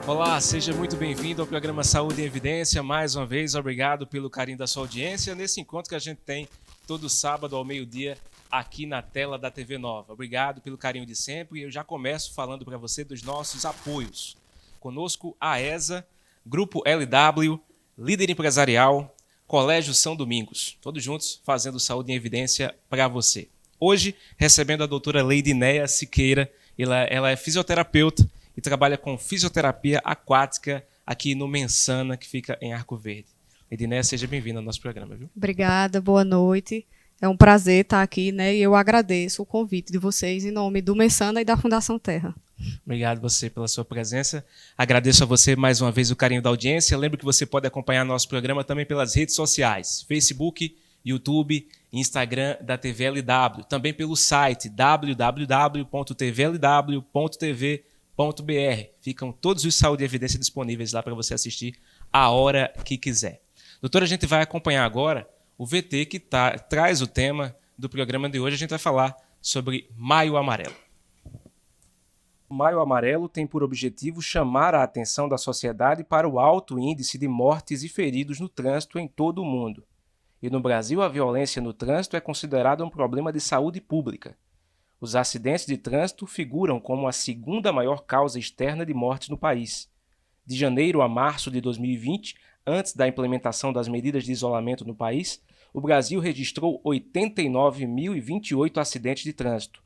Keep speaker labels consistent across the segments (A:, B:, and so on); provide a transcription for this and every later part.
A: Olá, seja muito bem-vindo ao programa Saúde em Evidência. Mais uma vez, obrigado pelo carinho da sua audiência nesse encontro que a gente tem todo sábado ao meio-dia aqui na tela da TV Nova. Obrigado pelo carinho de sempre e eu já começo falando para você dos nossos apoios. Conosco a ESA, Grupo LW, Líder Empresarial, Colégio São Domingos, todos juntos fazendo Saúde em Evidência para você. Hoje, recebendo a doutora Leidinéia Siqueira, ela é fisioterapeuta e trabalha com fisioterapia aquática aqui no Mensana, que fica em Arco Verde. Leidinéia, seja bem-vinda ao nosso programa, viu?
B: Obrigada, boa noite. É um prazer estar aqui, né? E eu agradeço o convite de vocês em nome do Mensana e da Fundação Terra.
A: Obrigado você pela sua presença. Agradeço a você mais uma vez o carinho da audiência. Lembro que você pode acompanhar nosso programa também pelas redes sociais, Facebook, YouTube, Instagram da TVLW, também pelo site www.tvlw.tv.br. Ficam todos os Saúde e Evidência disponíveis lá para você assistir a hora que quiser. Doutora, a gente vai acompanhar agora o VT que traz o tema do programa de hoje. A gente vai falar sobre Maio Amarelo. O Maio Amarelo tem por objetivo chamar a atenção da sociedade para o alto índice de mortes e feridos no trânsito em todo o mundo. E no Brasil, a violência no trânsito é considerada um problema de saúde pública. Os acidentes de trânsito figuram como a segunda maior causa externa de mortes no país. De janeiro a março de 2020, antes da implementação das medidas de isolamento no país, o Brasil registrou 89.028 acidentes de trânsito.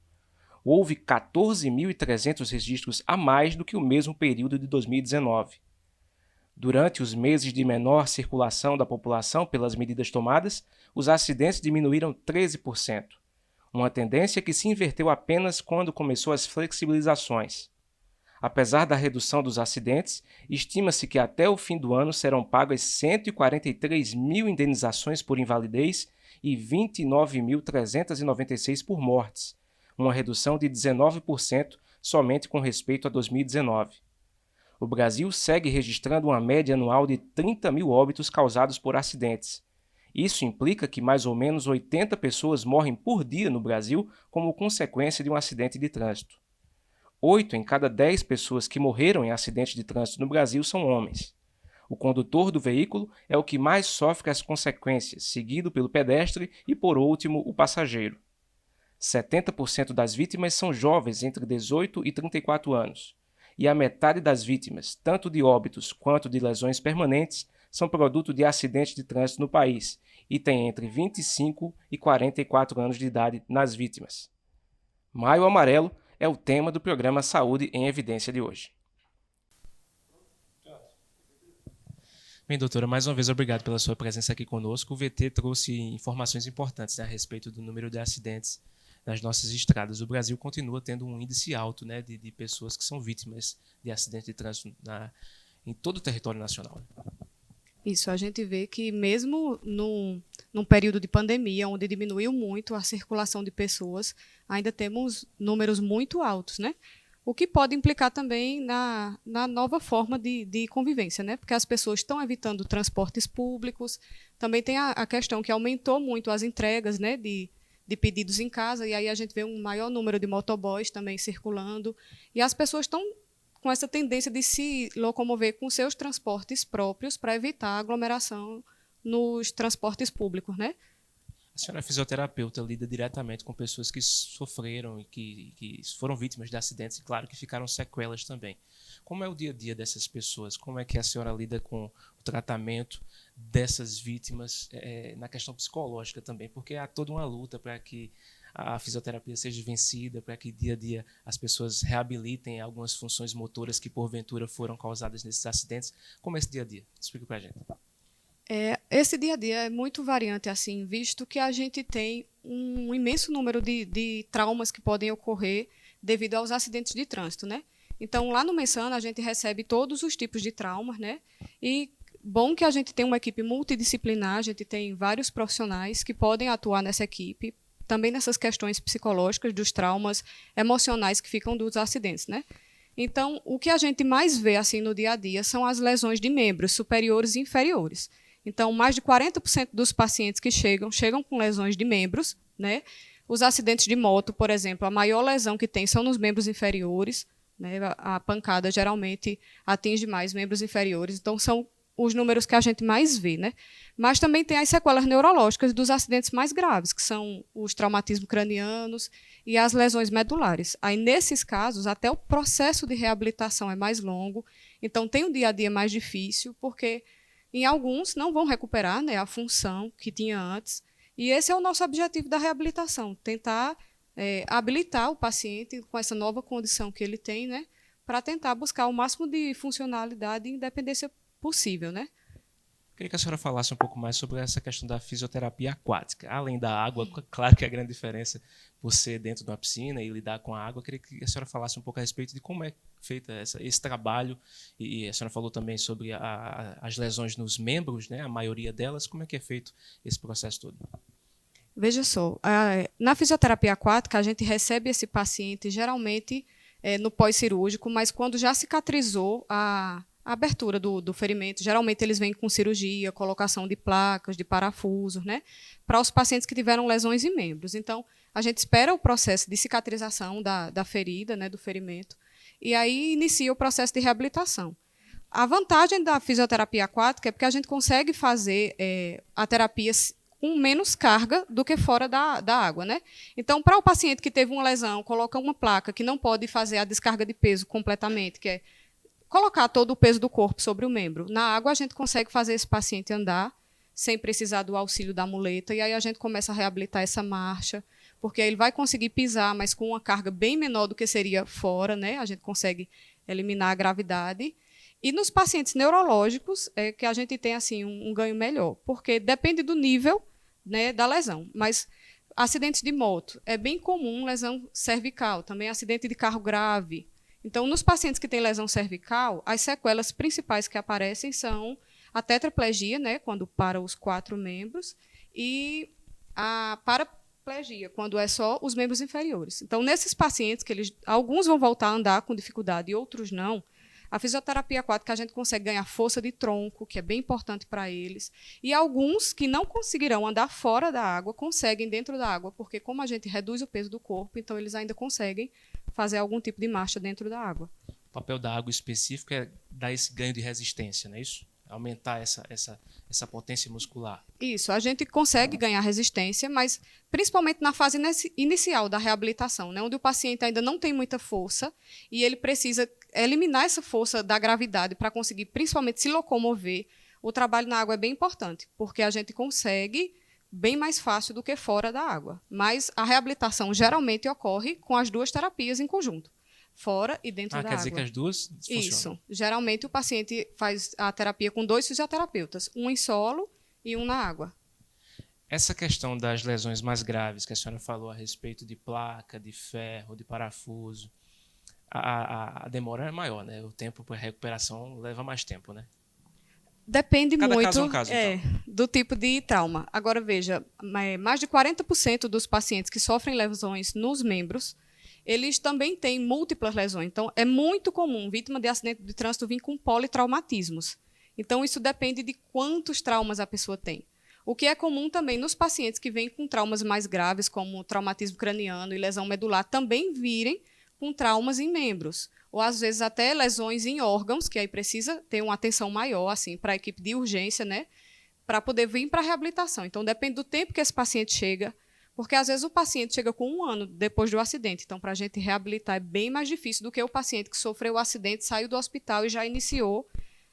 A: Houve 14.300 registros a mais do que o mesmo período de 2019. Durante os meses de menor circulação da população pelas medidas tomadas, os acidentes diminuíram 13%, uma tendência que se inverteu apenas quando começou as flexibilizações. Apesar da redução dos acidentes, estima-se que até o fim do ano serão pagas 143 mil indenizações por invalidez e 29.396 por mortes, uma redução de 19% somente com respeito a 2019. O Brasil segue registrando uma média anual de 30 mil óbitos causados por acidentes. Isso implica que mais ou menos 80 pessoas morrem por dia no Brasil como consequência de um acidente de trânsito. 8 em cada 10 pessoas que morreram em acidente de trânsito no Brasil são homens. O condutor do veículo é o que mais sofre as consequências, seguido pelo pedestre e, por último, o passageiro. 70% das vítimas são jovens entre 18 e 34 anos. E a metade das vítimas, tanto de óbitos quanto de lesões permanentes, são produto de acidentes de trânsito no país e têm entre 25 e 44 anos de idade nas vítimas. Maio Amarelo é o tema do programa Saúde em Evidência de hoje. Bem, doutora, mais uma vez obrigado pela sua presença aqui conosco. O VT trouxe informações importantes, né, a respeito do número de acidentes nas nossas estradas. O Brasil continua tendo um índice alto, né, de pessoas que são vítimas de acidentes de trânsito em todo o território nacional.
B: Isso, a gente vê que mesmo num período de pandemia, onde diminuiu muito a circulação de pessoas, ainda temos números muito altos, né? O que pode implicar também na nova forma de convivência, né? Porque as pessoas estão evitando transportes públicos, também tem a questão que aumentou muito as entregas, né, de pedidos em casa, e aí a gente vê um maior número de motoboys também circulando, e as pessoas estão com essa tendência de se locomover com seus transportes próprios para evitar aglomeração nos transportes públicos, né?
A: A senhora é fisioterapeuta, lida diretamente com pessoas que sofreram e que foram vítimas de acidentes e, claro, que ficaram sequelas também. Como é o dia a dia dessas pessoas? Como é que a senhora lida com o tratamento dessas vítimas na questão psicológica também? Porque há toda uma luta para que a fisioterapia seja vencida, para que dia a dia as pessoas reabilitem algumas funções motoras que porventura foram causadas nesses acidentes. Como é esse dia a dia? Explica para a gente.
B: Esse dia a dia é muito variante, assim, visto que a gente tem um imenso número de traumas que podem ocorrer devido aos acidentes de trânsito, né? Então, lá no Mensana, a gente recebe todos os tipos de traumas, né? E bom que a gente tem uma equipe multidisciplinar, a gente tem vários profissionais que podem atuar nessa equipe, também nessas questões psicológicas, dos traumas emocionais que ficam dos acidentes, né? Então, o que a gente mais vê assim no dia a dia são as lesões de membros superiores e inferiores. Então, mais de 40% dos pacientes que chegam com lesões de membros, né? Os acidentes de moto, por exemplo, a maior lesão que tem são nos membros inferiores, né? A pancada geralmente atinge mais membros inferiores, então são os números que a gente mais vê, né? Mas também tem as sequelas neurológicas dos acidentes mais graves, que são os traumatismos cranianos e as lesões medulares. Aí, nesses casos, até o processo de reabilitação é mais longo, então tem um dia a dia mais difícil, porque em alguns não vão recuperar, né, a função que tinha antes, e esse é o nosso objetivo da reabilitação, tentar habilitar o paciente com essa nova condição que ele tem, né, para tentar buscar o máximo de funcionalidade e independência possível, né?
A: Queria que a senhora falasse um pouco mais sobre essa questão da fisioterapia aquática. Além da água, claro que a grande diferença por ser dentro de uma piscina e lidar com a água, queria que a senhora falasse um pouco a respeito de como é feita esse trabalho. E a senhora falou também sobre as lesões nos membros, né? A maioria delas. Como é que é feito esse processo todo?
B: Veja só, na fisioterapia aquática, a gente recebe esse paciente geralmente no pós-cirúrgico, mas quando já cicatrizou a abertura do ferimento, geralmente eles vêm com cirurgia, colocação de placas, de parafusos, né, para os pacientes que tiveram lesões em membros. Então, a gente espera o processo de cicatrização da ferida, né, do ferimento, e aí inicia o processo de reabilitação. A vantagem da fisioterapia aquática é porque a gente consegue fazer a terapia com menos carga do que fora da água, né? Então, para o paciente que teve uma lesão, coloca uma placa que não pode fazer a descarga de peso completamente, que é colocar todo o peso do corpo sobre o membro. Na água, a gente consegue fazer esse paciente andar sem precisar do auxílio da muleta, e aí a gente começa a reabilitar essa marcha, porque aí ele vai conseguir pisar, mas com uma carga bem menor do que seria fora, né? A gente consegue eliminar a gravidade. E nos pacientes neurológicos é que a gente tem assim um ganho melhor, porque depende do nível, né, da lesão. Mas acidentes de moto é bem comum, lesão cervical, também acidente de carro grave. Então, nos pacientes que têm lesão cervical, as sequelas principais que aparecem são a tetraplegia, né, quando para os 4 membros, e a paraplegia, quando é só os membros inferiores. Então, nesses pacientes, alguns vão voltar a andar com dificuldade e outros não, a fisioterapia aquática a gente consegue ganhar força de tronco, que é bem importante para eles. E alguns que não conseguirão andar fora da água, conseguem dentro da água, porque como a gente reduz o peso do corpo, então eles ainda conseguem fazer algum tipo de marcha dentro da água.
A: O papel da água específico é dar esse ganho de resistência, não é isso? Aumentar essa potência muscular.
B: Isso, a gente consegue ganhar resistência, mas principalmente na fase inicial da reabilitação, né, onde o paciente ainda não tem muita força e ele precisa eliminar essa força da gravidade para conseguir principalmente se locomover. O trabalho na água é bem importante, porque a gente consegue bem mais fácil do que fora da água. Mas a reabilitação geralmente ocorre com as duas terapias em conjunto. Fora e dentro da água.
A: Quer dizer que as duas funcionam?
B: Isso. Geralmente o paciente faz a terapia com 2 fisioterapeutas, um em solo e um na água.
A: Essa questão das lesões mais graves que a senhora falou a respeito de placa, de ferro, de parafuso, a demora é maior, né? O tempo para recuperação leva mais tempo, né?
B: Depende
A: Cada
B: muito
A: caso é um caso, então.
B: do tipo de trauma. Agora, veja, mais de 40% dos pacientes que sofrem lesões nos membros, eles também têm múltiplas lesões. Então, é muito comum vítima de acidente de trânsito vir com politraumatismos. Então, isso depende de quantos traumas a pessoa tem. O que é comum também nos pacientes que vêm com traumas mais graves, como traumatismo craniano e lesão medular, também virem com traumas em membros. Ou, às vezes, até lesões em órgãos, que aí precisa ter uma atenção maior assim, para a equipe de urgência, né, para poder vir para a reabilitação. Então, depende do tempo que esse paciente chega, porque, às vezes, o paciente chega com 1 ano depois do acidente. Então, para a gente reabilitar é bem mais difícil do que o paciente que sofreu o acidente, saiu do hospital e já iniciou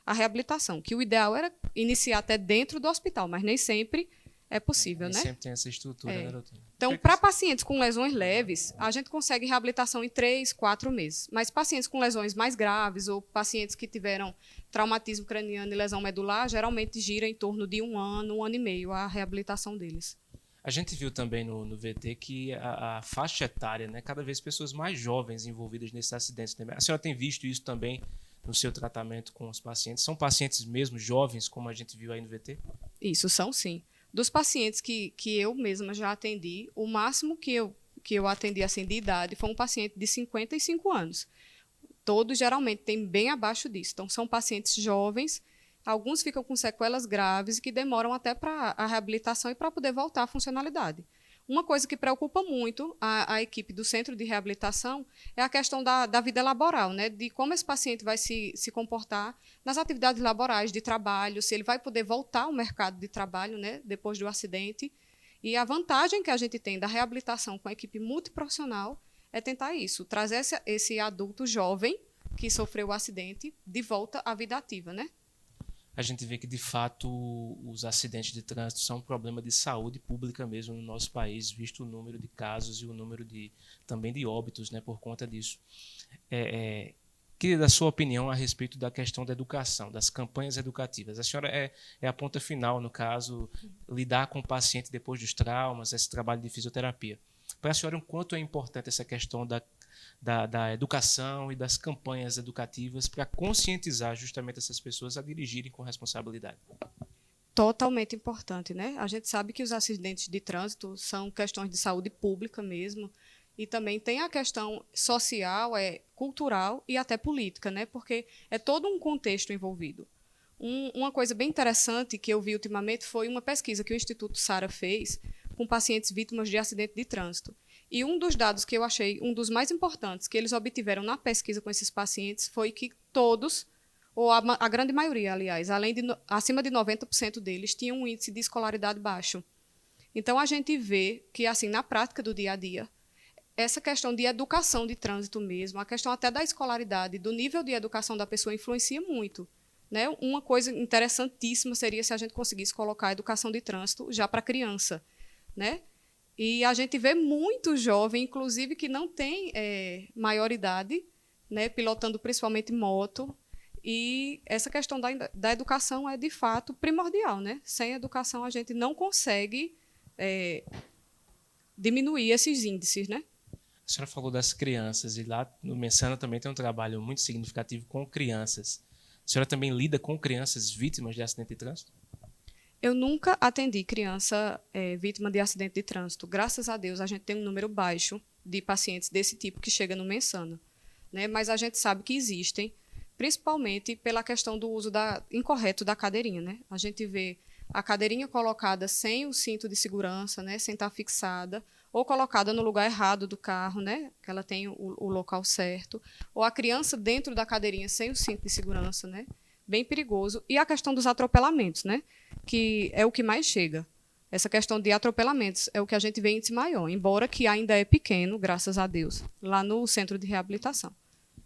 B: a reabilitação. Que o ideal era iniciar até dentro do hospital, mas nem sempre é possível, né?
A: Sempre tem essa estrutura, né, doutora?
B: Então, para pacientes com lesões leves, a gente consegue reabilitação em 3, 4 meses. Mas pacientes com lesões mais graves ou pacientes que tiveram traumatismo craniano e lesão medular, geralmente gira em torno de 1 ano, 1 ano e meio a reabilitação deles.
A: A gente viu também no VT que a faixa etária, né, cada vez pessoas mais jovens envolvidas nesses acidentes. A senhora tem visto isso também no seu tratamento com os pacientes? São pacientes mesmo jovens, como a gente viu aí no VT?
B: Isso, são sim. Dos pacientes que eu mesma já atendi, o máximo que eu atendi assim, de idade foi um paciente de 55 anos. Todos geralmente têm bem abaixo disso. Então, são pacientes jovens, alguns ficam com sequelas graves que demoram até para a reabilitação e para poder voltar à funcionalidade. Uma coisa que preocupa muito a equipe do centro de reabilitação é a questão da vida laboral, né? De como esse paciente vai se comportar nas atividades laborais de trabalho, se ele vai poder voltar ao mercado de trabalho, né, depois do acidente. E a vantagem que a gente tem da reabilitação com a equipe multiprofissional é tentar isso, trazer esse adulto jovem que sofreu o acidente de volta à vida ativa, né?
A: A gente vê que, de fato, os acidentes de trânsito são um problema de saúde pública mesmo no nosso país, visto o número de casos e o número também de óbitos, né, por conta disso. Queria da sua opinião a respeito da questão da educação, das campanhas educativas. A senhora é a ponta final, no caso, lidar com o paciente depois dos traumas, esse trabalho de fisioterapia. Para a senhora, o quanto é importante essa questão da educação e das campanhas educativas para conscientizar justamente essas pessoas a dirigirem com responsabilidade?
B: Totalmente importante, né? A gente sabe que os acidentes de trânsito são questões de saúde pública mesmo, e também tem a questão social, cultural e até política, né? Porque é todo um contexto envolvido. Uma coisa bem interessante que eu vi ultimamente foi uma pesquisa que o Instituto Sara fez com pacientes vítimas de acidente de trânsito. E um dos dados que eu achei um dos mais importantes que eles obtiveram na pesquisa com esses pacientes foi que todos, ou a grande maioria, aliás, acima de 90% deles, tinham um índice de escolaridade baixo. Então, a gente vê que, assim, na prática do dia a dia, essa questão de educação de trânsito mesmo, a questão até da escolaridade, do nível de educação da pessoa influencia muito, né? Uma coisa interessantíssima seria se a gente conseguisse colocar a educação de trânsito já para a criança, né? E a gente vê muito jovem, inclusive, que não tem maioridade, né, pilotando principalmente moto. E essa questão da educação é, de fato, primordial, né? Sem educação, a gente não consegue diminuir esses índices, né?
A: A senhora falou das crianças, e lá no Mensana também tem um trabalho muito significativo com crianças. A senhora também lida com crianças vítimas de acidente de trânsito?
B: Eu nunca atendi criança vítima de acidente de trânsito. Graças a Deus, a gente tem um número baixo de pacientes desse tipo que chega no Mensana, né? Mas a gente sabe que existem, principalmente pela questão do uso incorreto da cadeirinha, né? A gente vê a cadeirinha colocada sem o cinto de segurança, né, sem estar fixada, ou colocada no lugar errado do carro, né, que ela tem o local certo, ou a criança dentro da cadeirinha sem o cinto de segurança, né? Bem perigoso. E a questão dos atropelamentos, né, que é o que mais chega. Essa questão de atropelamentos é o que a gente vê índice maior, embora que ainda é pequeno, graças a Deus, lá no centro de reabilitação.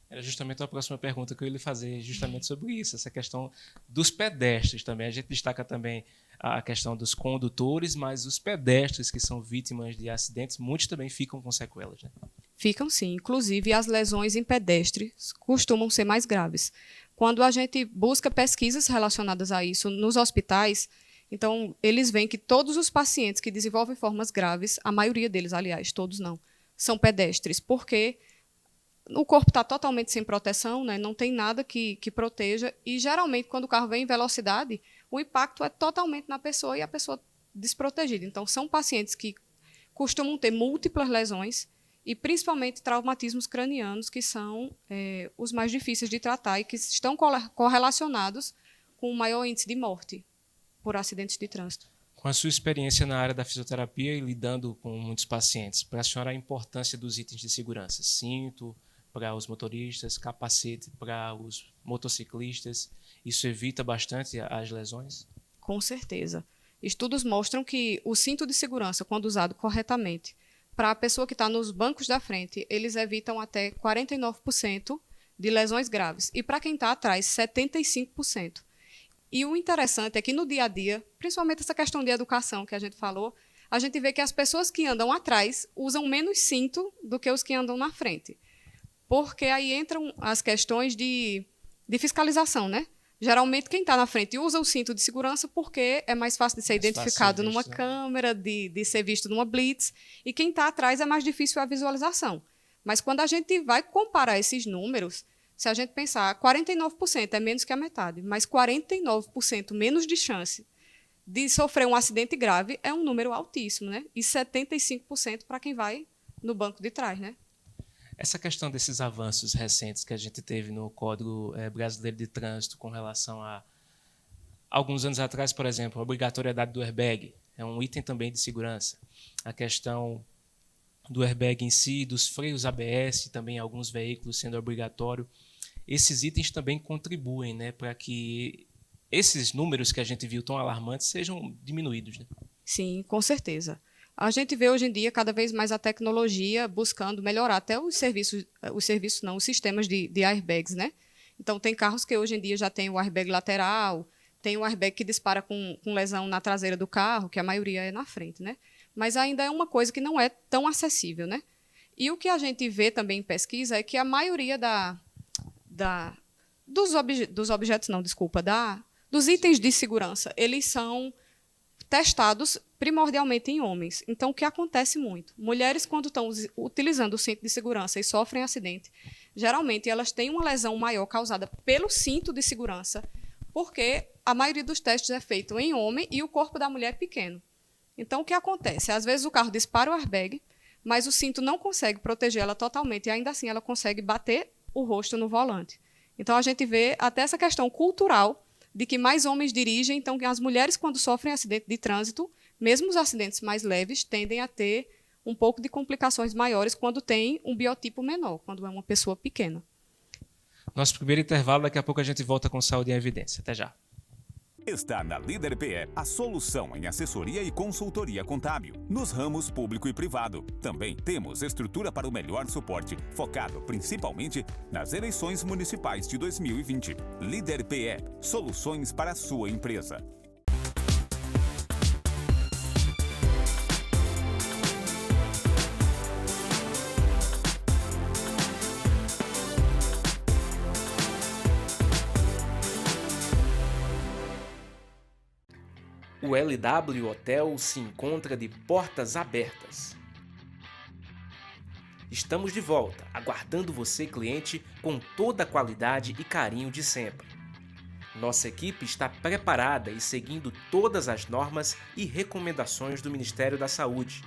A: Era justamente a próxima pergunta que eu ia lhe fazer, justamente sobre isso, essa questão dos pedestres também. A gente destaca também a questão dos condutores, mas os pedestres que são vítimas de acidentes, muitos também ficam com sequelas, né?
B: Ficam sim. Inclusive, as lesões em pedestres costumam ser mais graves. Quando a gente busca pesquisas relacionadas a isso nos hospitais, então, eles veem que todos os pacientes que desenvolvem formas graves, a maioria deles, aliás, todos não, são pedestres, porque o corpo está totalmente sem proteção, né? Não tem nada que proteja, e geralmente, quando o carro vem em velocidade, o impacto é totalmente na pessoa e a pessoa desprotegida. Então, são pacientes que costumam ter múltiplas lesões e principalmente traumatismos cranianos, que são os mais difíceis de tratar e que estão correlacionados com o maior índice de morte por acidentes de trânsito.
A: Com a sua experiência na área da fisioterapia e lidando com muitos pacientes, para a senhora a importância dos itens de segurança, cinto para os motoristas, capacete para os motociclistas, isso evita bastante as lesões?
B: Com certeza. Estudos mostram que o cinto de segurança, quando usado corretamente, para a pessoa que está nos bancos da frente, eles evitam até 49% de lesões graves. E para quem está atrás, 75%. E o interessante é que no dia a dia, principalmente essa questão de educação que a gente falou, a gente vê que as pessoas que andam atrás usam menos cinto do que os que andam na frente. Porque aí entram as questões de fiscalização, né? Geralmente, quem está na frente usa o cinto de segurança porque é mais fácil de ser identificado numa câmera, de ser visto numa blitz, e quem está atrás é mais difícil a visualização. Mas quando a gente vai comparar esses números, se a gente pensar, 49% é menos que a metade, mas 49% menos de chance de sofrer um acidente grave é um número altíssimo, né? E 75% para quem vai no banco de trás, né?
A: Essa questão desses avanços recentes que a gente teve no Código Brasileiro de Trânsito com relação a alguns anos atrás, por exemplo, a obrigatoriedade do airbag é um item também de segurança. a questão do airbag em si, dos freios ABS, também alguns veículos sendo obrigatório. Esses itens também contribuem, né, para que esses números que a gente viu tão alarmantes sejam diminuídos, né?
B: Sim, com certeza. A gente vê hoje em dia cada vez mais a tecnologia buscando melhorar até os sistemas de airbags, né? Então, tem carros que hoje em dia já tem o airbag lateral, tem o airbag que dispara com lesão na traseira do carro, que a maioria é na frente, né? Mas ainda é uma coisa que não é tão acessível, né? E o que a gente vê também em pesquisa é que a maioria dos itens de segurança, eles são testados primordialmente em homens. Então, o que acontece muito? Mulheres, quando estão utilizando o cinto de segurança e sofrem acidente, geralmente elas têm uma lesão maior causada pelo cinto de segurança, porque a maioria dos testes é feito em homem e o corpo da mulher é pequeno. Então, o que acontece? Às vezes o carro dispara o airbag, mas o cinto não consegue proteger ela totalmente e ainda assim ela consegue bater o rosto no volante. Então, a gente vê até essa questão cultural de que mais homens dirigem, então as mulheres, quando sofrem acidente de trânsito, mesmo os acidentes mais leves, tendem a ter um pouco de complicações maiores quando tem um biotipo menor, quando é uma pessoa pequena.
A: Nosso primeiro intervalo, daqui a pouco a gente volta com Saúde em Evidência. Até já.
C: Está na Líder PE a solução em assessoria e consultoria contábil, nos ramos público e privado. Também temos estrutura para o melhor suporte, focado principalmente nas eleições municipais de 2020. Líder PE, soluções para a sua empresa.
A: O LW Hotel se encontra de portas abertas. Estamos de volta, aguardando você, cliente, com toda a qualidade e carinho de sempre. Nossa equipe está preparada e seguindo todas as normas e recomendações do Ministério da Saúde.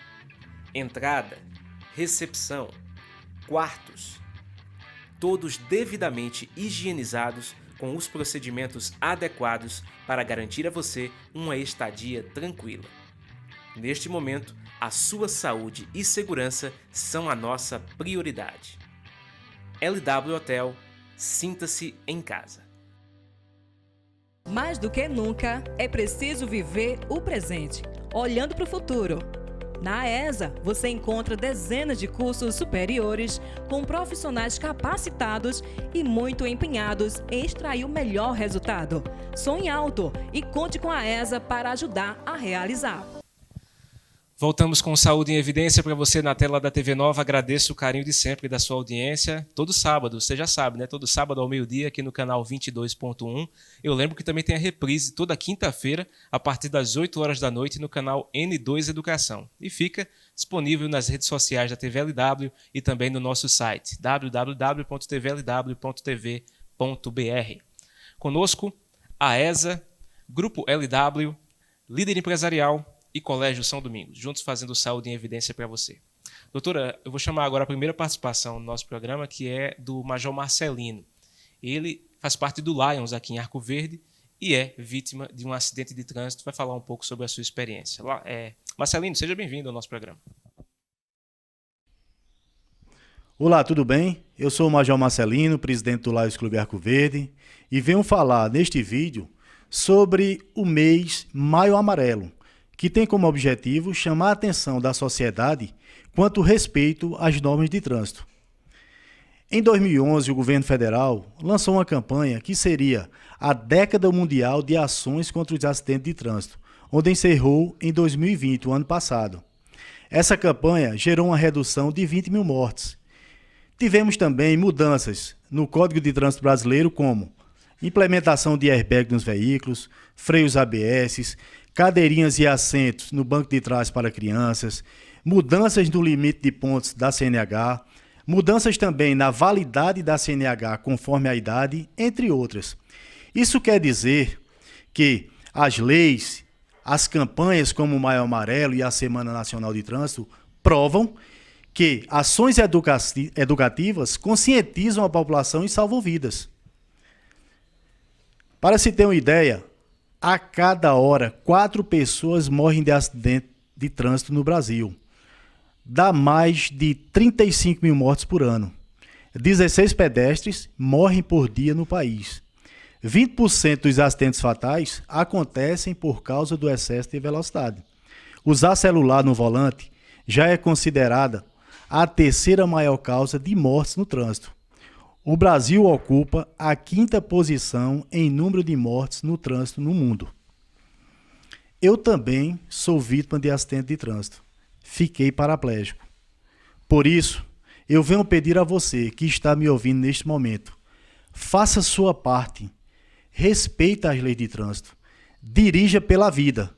A: Entrada, recepção, quartos, todos devidamente higienizados com os procedimentos adequados para garantir a você uma estadia tranquila. Neste momento, a sua saúde e segurança são a nossa prioridade. LW Hotel, sinta-se em casa.
D: Mais do que nunca, é preciso viver o presente, olhando para o futuro. Na AESA, você encontra dezenas de cursos superiores com profissionais capacitados e muito empenhados em extrair o melhor resultado. Sonhe alto e conte com a AESA para ajudar a realizar.
A: Voltamos com Saúde em Evidência para você na tela da TV Nova. Agradeço o carinho de sempre da sua audiência. Todo sábado, você já sabe, né? Todo sábado ao meio-dia aqui no canal 22.1. Eu lembro que também tem a reprise toda quinta-feira a partir das 8 horas da noite no canal N2 Educação. E fica disponível nas redes sociais da TV LW e também no nosso site www.tvlw.tv.br. Conosco, a ESA, Grupo LW, Líder Empresarial e Colégio São Domingos, juntos fazendo saúde em evidência para você. Doutora, eu vou chamar agora a primeira participação no nosso programa, que é do Major Marcelino. Ele faz parte do Lions aqui em Arco Verde e é vítima de um acidente de trânsito. Vai falar um pouco sobre a sua experiência. Marcelino, seja bem-vindo ao nosso programa.
E: Olá, tudo bem? Eu sou o Major Marcelino, presidente do Lions Clube Arco Verde, e venho falar neste vídeo sobre o mês Maio Amarelo, que tem como objetivo chamar a atenção da sociedade quanto ao respeito às normas de trânsito. Em 2011, o governo federal lançou uma campanha que seria a Década Mundial de Ações contra os Acidentes de Trânsito, onde encerrou em 2020, o ano passado. Essa campanha gerou uma redução de 20 mil mortes. Tivemos também mudanças no Código de Trânsito Brasileiro, como implementação de airbag nos veículos, freios ABS, cadeirinhas e assentos no banco de trás para crianças, mudanças no limite de pontos da CNH, mudanças também na validade da CNH conforme a idade, entre outras. Isso quer dizer que as leis, as campanhas como o Maio Amarelo e a Semana Nacional de Trânsito provam que ações educativas conscientizam a população e salvam vidas. Para se ter uma ideia, a cada hora, 4 pessoas morrem de acidente de trânsito no Brasil. dá mais de 35 mil mortes por ano. 16 pedestres morrem por dia no país. 20% dos acidentes fatais acontecem por causa do excesso de velocidade. Usar celular no volante já é considerada a terceira maior causa de mortes no trânsito. O Brasil ocupa a 5ª posição em número de mortes no trânsito no mundo. Eu também sou vítima de acidente de trânsito. Fiquei paraplégico. Por isso, eu venho pedir a você que está me ouvindo neste momento, faça sua parte, respeite as leis de trânsito, dirija pela vida.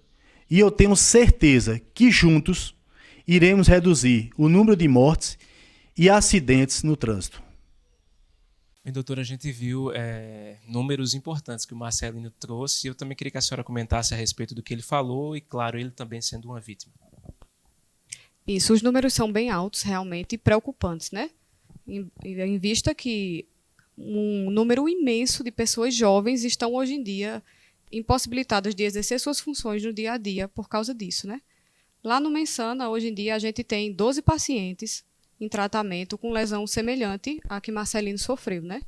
E: E eu tenho certeza que juntos iremos reduzir o número de mortes e acidentes no trânsito.
A: Bem, doutora, a gente viu números importantes que o Marcelino trouxe e eu também queria que a senhora comentasse a respeito do que ele falou e, claro, ele também sendo uma vítima.
B: Isso, os números são bem altos, realmente, e preocupantes, né? Em vista que um número imenso de pessoas jovens estão, hoje em dia, impossibilitadas de exercer suas funções no dia a dia por causa disso, né? Lá no Mensana, hoje em dia, a gente tem 12 pacientes em tratamento com lesão semelhante à que Marcelino sofreu, né?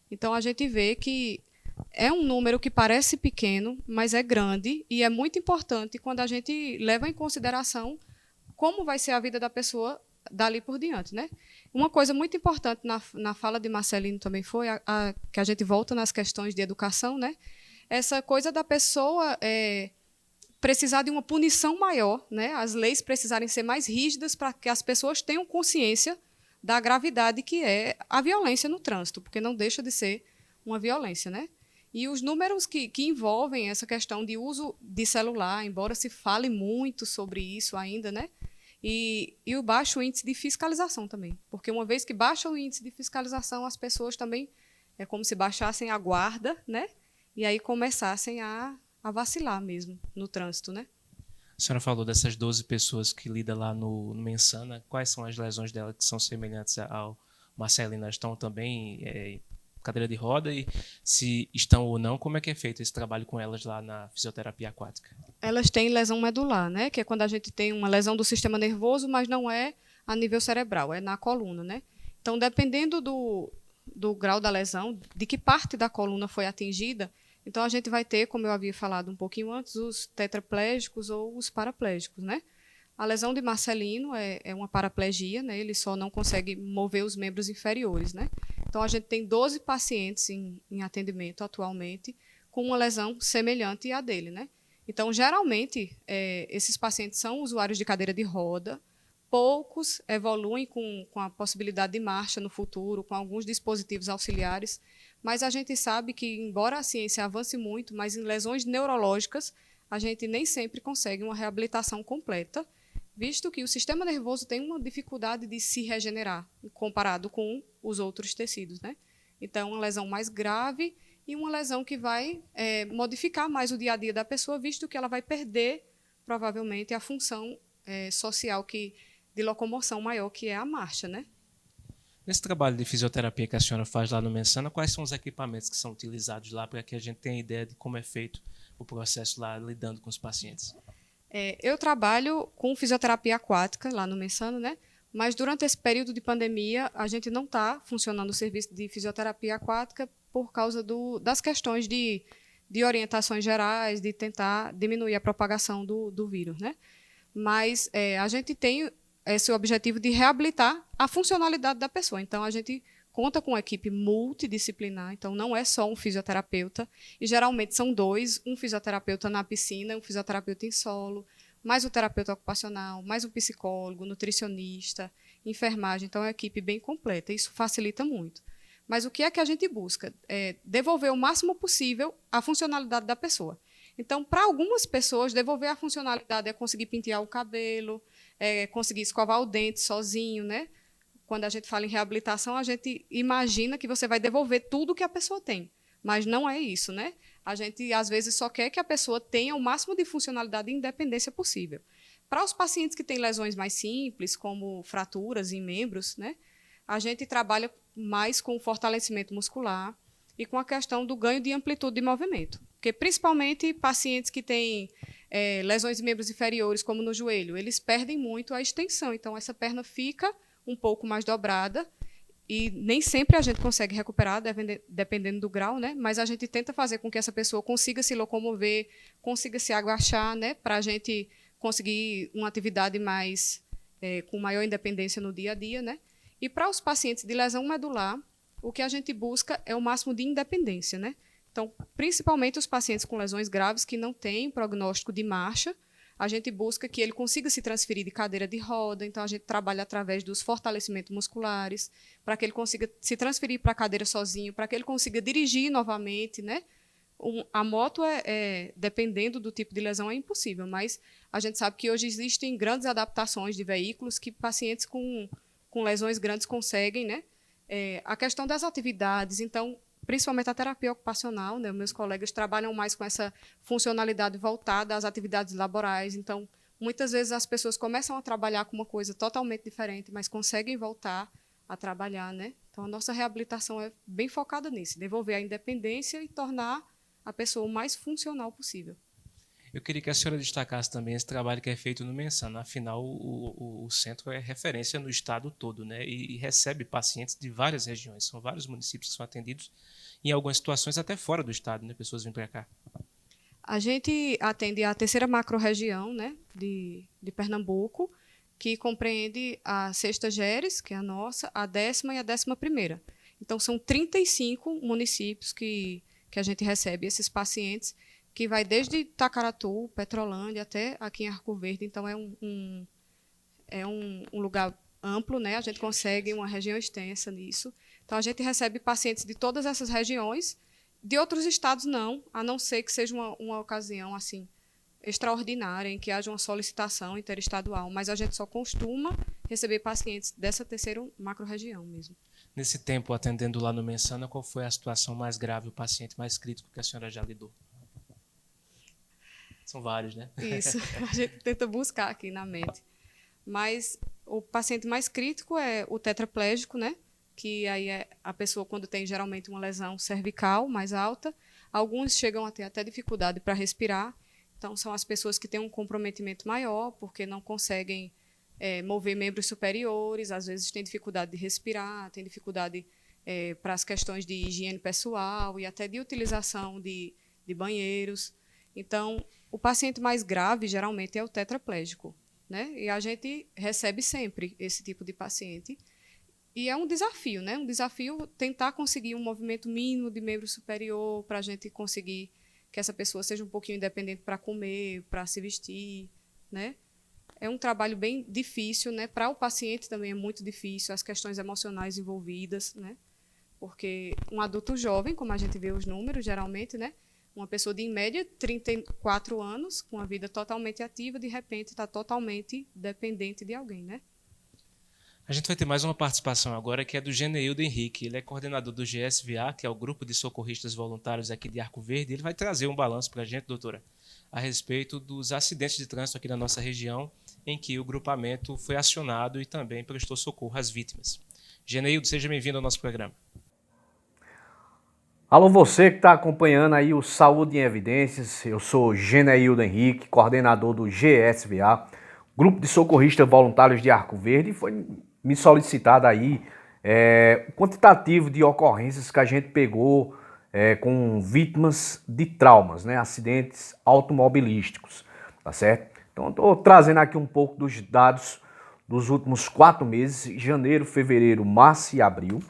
B: Então, a gente vê que é um número que parece pequeno, mas é grande e é muito importante quando a gente leva em consideração como vai ser a vida da pessoa dali por diante, né? Uma coisa muito importante na fala de Marcelino também foi que a gente volta nas questões de educação, né? Essa coisa da pessoa precisar de uma punição maior, né? As leis precisarem ser mais rígidas para que as pessoas tenham consciência da gravidade que é a violência no trânsito, porque não deixa de ser uma violência, né? E os números que envolvem essa questão de uso de celular, embora se fale muito sobre isso ainda, né? E o baixo índice de fiscalização também, porque uma vez que baixa o índice de fiscalização, as pessoas também é como se baixassem a guarda, né? E aí começassem a vacilar mesmo no trânsito, né?
A: A senhora falou dessas 12 pessoas que lidam lá no Mensana. Quais são as lesões dela que são semelhantes ao Marcelino? Elas estão também em cadeira de roda e se estão ou não, como é que é feito esse trabalho com elas lá na fisioterapia aquática? Elas
B: têm lesão medular, né? Que é quando a gente tem uma lesão do sistema nervoso, mas não é a nível cerebral, é na coluna, né? Então, dependendo do grau da lesão, de que parte da coluna foi atingida, então a gente vai ter, como eu havia falado um pouquinho antes, os tetraplégicos ou os paraplégicos, né? A lesão de Marcelino é uma paraplegia, né? Ele só não consegue mover os membros inferiores, né? Então, a gente tem 12 pacientes em atendimento atualmente com uma lesão semelhante à dele, né? Então, geralmente, esses pacientes são usuários de cadeira de roda, poucos evoluem com a possibilidade de marcha no futuro, com alguns dispositivos auxiliares, mas a gente sabe que, embora a ciência avance muito, mas em lesões neurológicas, a gente nem sempre consegue uma reabilitação completa, visto que o sistema nervoso tem uma dificuldade de se regenerar, comparado com os outros tecidos, né? Então, uma lesão mais grave e uma lesão que vai modificar mais o dia a dia da pessoa, visto que ela vai perder, provavelmente, a função social de locomoção maior, que é a marcha, né?
A: Nesse trabalho de fisioterapia que a senhora faz lá no Mensana, quais são os equipamentos que são utilizados lá para que a gente tenha ideia de como é feito o processo lá lidando com os pacientes?
B: Eu trabalho com fisioterapia aquática lá no Mensana, né? Mas durante esse período de pandemia, a gente não está funcionando o serviço de fisioterapia aquática por causa das questões de orientações gerais, de tentar diminuir a propagação do vírus, né? Mas a gente tem esse objetivo de reabilitar a funcionalidade da pessoa. Então, a gente conta com uma equipe multidisciplinar, então não é só um fisioterapeuta, e geralmente são dois, um fisioterapeuta na piscina, um fisioterapeuta em solo, mais o terapeuta ocupacional, mais um psicólogo, nutricionista, enfermagem, então é uma equipe bem completa, isso facilita muito. Mas o que é que a gente busca? Devolver o máximo possível a funcionalidade da pessoa. Então, para algumas pessoas, devolver a funcionalidade é conseguir pentear o cabelo, conseguir escovar o dente sozinho, né? Quando a gente fala em reabilitação, a gente imagina que você vai devolver tudo que a pessoa tem, mas não é isso, né? A gente, às vezes, só quer que a pessoa tenha o máximo de funcionalidade e independência possível. Para os pacientes que têm lesões mais simples, como fraturas em membros, né? A gente trabalha mais com o fortalecimento muscular e com a questão do ganho de amplitude de movimento. Porque, principalmente, pacientes que têm lesões de membros inferiores, como no joelho, eles perdem muito a extensão. Então, essa perna fica um pouco mais dobrada e nem sempre a gente consegue recuperar, dependendo do grau, né? Mas a gente tenta fazer com que essa pessoa consiga se locomover, consiga se agachar, né? Para a gente conseguir uma atividade com maior independência no dia a dia, né? E para os pacientes de lesão medular, o que a gente busca é o máximo de independência, né? Então, principalmente os pacientes com lesões graves que não têm prognóstico de marcha, a gente busca que ele consiga se transferir de cadeira de roda, então a gente trabalha através dos fortalecimentos musculares, para que ele consiga se transferir para a cadeira sozinho, para que ele consiga dirigir novamente, né? A moto, dependendo do tipo de lesão, é impossível, mas a gente sabe que hoje existem grandes adaptações de veículos que pacientes com lesões grandes conseguem, né? A questão das atividades, então, principalmente a terapia ocupacional, né? Meus colegas trabalham mais com essa funcionalidade voltada às atividades laborais. Então, muitas vezes as pessoas começam a trabalhar com uma coisa totalmente diferente, mas conseguem voltar a trabalhar, né? Então, a nossa reabilitação é bem focada nisso, devolver a independência e tornar a pessoa o mais funcional possível.
A: Eu queria que a senhora destacasse também esse trabalho que é feito no Mensana. Afinal, o centro é referência no estado todo, né? E recebe pacientes de várias regiões. São vários municípios que são atendidos, em algumas situações até fora do estado, né? Pessoas vêm para cá.
B: A gente atende a terceira macro-região, né, de Pernambuco, que compreende a 6ª GERES, que é a nossa, a 10ª e a 11ª. Então, são 35 municípios que a gente recebe esses pacientes, que vai desde Itacaratu, Petrolândia, até aqui em Arco Verde. Então, é um lugar amplo, né? A gente consegue uma região extensa nisso. Então, a gente recebe pacientes de todas essas regiões, de outros estados não, a não ser que seja uma ocasião assim extraordinária, em que haja uma solicitação interestadual, mas a gente só costuma receber pacientes dessa terceira macro-região mesmo.
A: Nesse tempo, atendendo lá no Mensana, qual foi a situação mais grave, o paciente mais crítico que a senhora já lidou? São vários, né?
B: Isso, a gente tenta buscar aqui na mente. Mas o paciente mais crítico é o tetraplégico, né? Que aí é a pessoa quando tem geralmente uma lesão cervical mais alta. Alguns chegam a ter até dificuldade para respirar. Então, são as pessoas que têm um comprometimento maior, porque não conseguem mover membros superiores, às vezes têm dificuldade de respirar, têm dificuldade para as questões de higiene pessoal e até de utilização de banheiros. Então, o paciente mais grave, geralmente, é o tetraplégico, né? E a gente recebe sempre esse tipo de paciente. E é um desafio, né? Um desafio tentar conseguir um movimento mínimo de membro superior para a gente conseguir que essa pessoa seja um pouquinho independente para comer, para se vestir, né? É um trabalho bem difícil, né? Para o paciente também é muito difícil, as questões emocionais envolvidas, né? Porque um adulto jovem, como a gente vê os números, geralmente, né? Uma pessoa de, em média, 34 anos, com a vida totalmente ativa, de repente está totalmente dependente de alguém, né?
A: A gente vai ter mais uma participação agora, que é do Geneildo Henrique. Ele é coordenador do GSVA, que é o Grupo de Socorristas Voluntários aqui de Arco Verde. Ele vai trazer um balanço para a gente, doutora, a respeito dos acidentes de trânsito aqui na nossa região, em que o grupamento foi acionado e também prestou socorro às vítimas. Geneildo, seja bem-vindo ao nosso programa.
F: Alô, você que está acompanhando aí o Saúde em Evidências. Eu sou Geneildo Henrique, coordenador do GSVA, Grupo de Socorristas Voluntários de Arco Verde, e foi me solicitado aí o quantitativo de ocorrências que a gente pegou com vítimas de traumas, né, acidentes automobilísticos, tá certo? Então, estou trazendo aqui um pouco dos dados dos últimos 4 meses, janeiro, fevereiro, março e abril,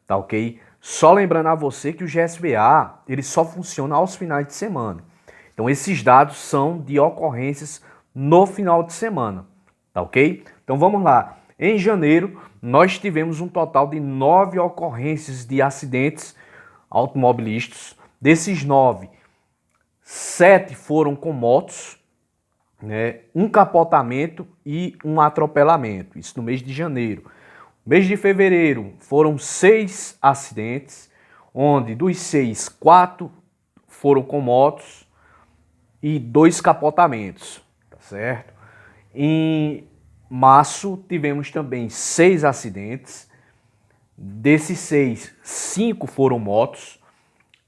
F: tá ok? Só lembrando a você que o GSVA, ele só funciona aos finais de semana. Então, esses dados são de ocorrências no final de semana, tá ok? Então, vamos lá. Em janeiro, nós tivemos um total de 9 ocorrências de acidentes automobilísticos. Desses 9, 7 foram com motos, né? Um capotamento e um atropelamento. Isso no mês de janeiro. Mês de fevereiro foram 6 acidentes, onde dos 6, 4 foram com motos e 2 capotamentos, tá certo? Em março tivemos também 6 acidentes, desses 6, 5 foram motos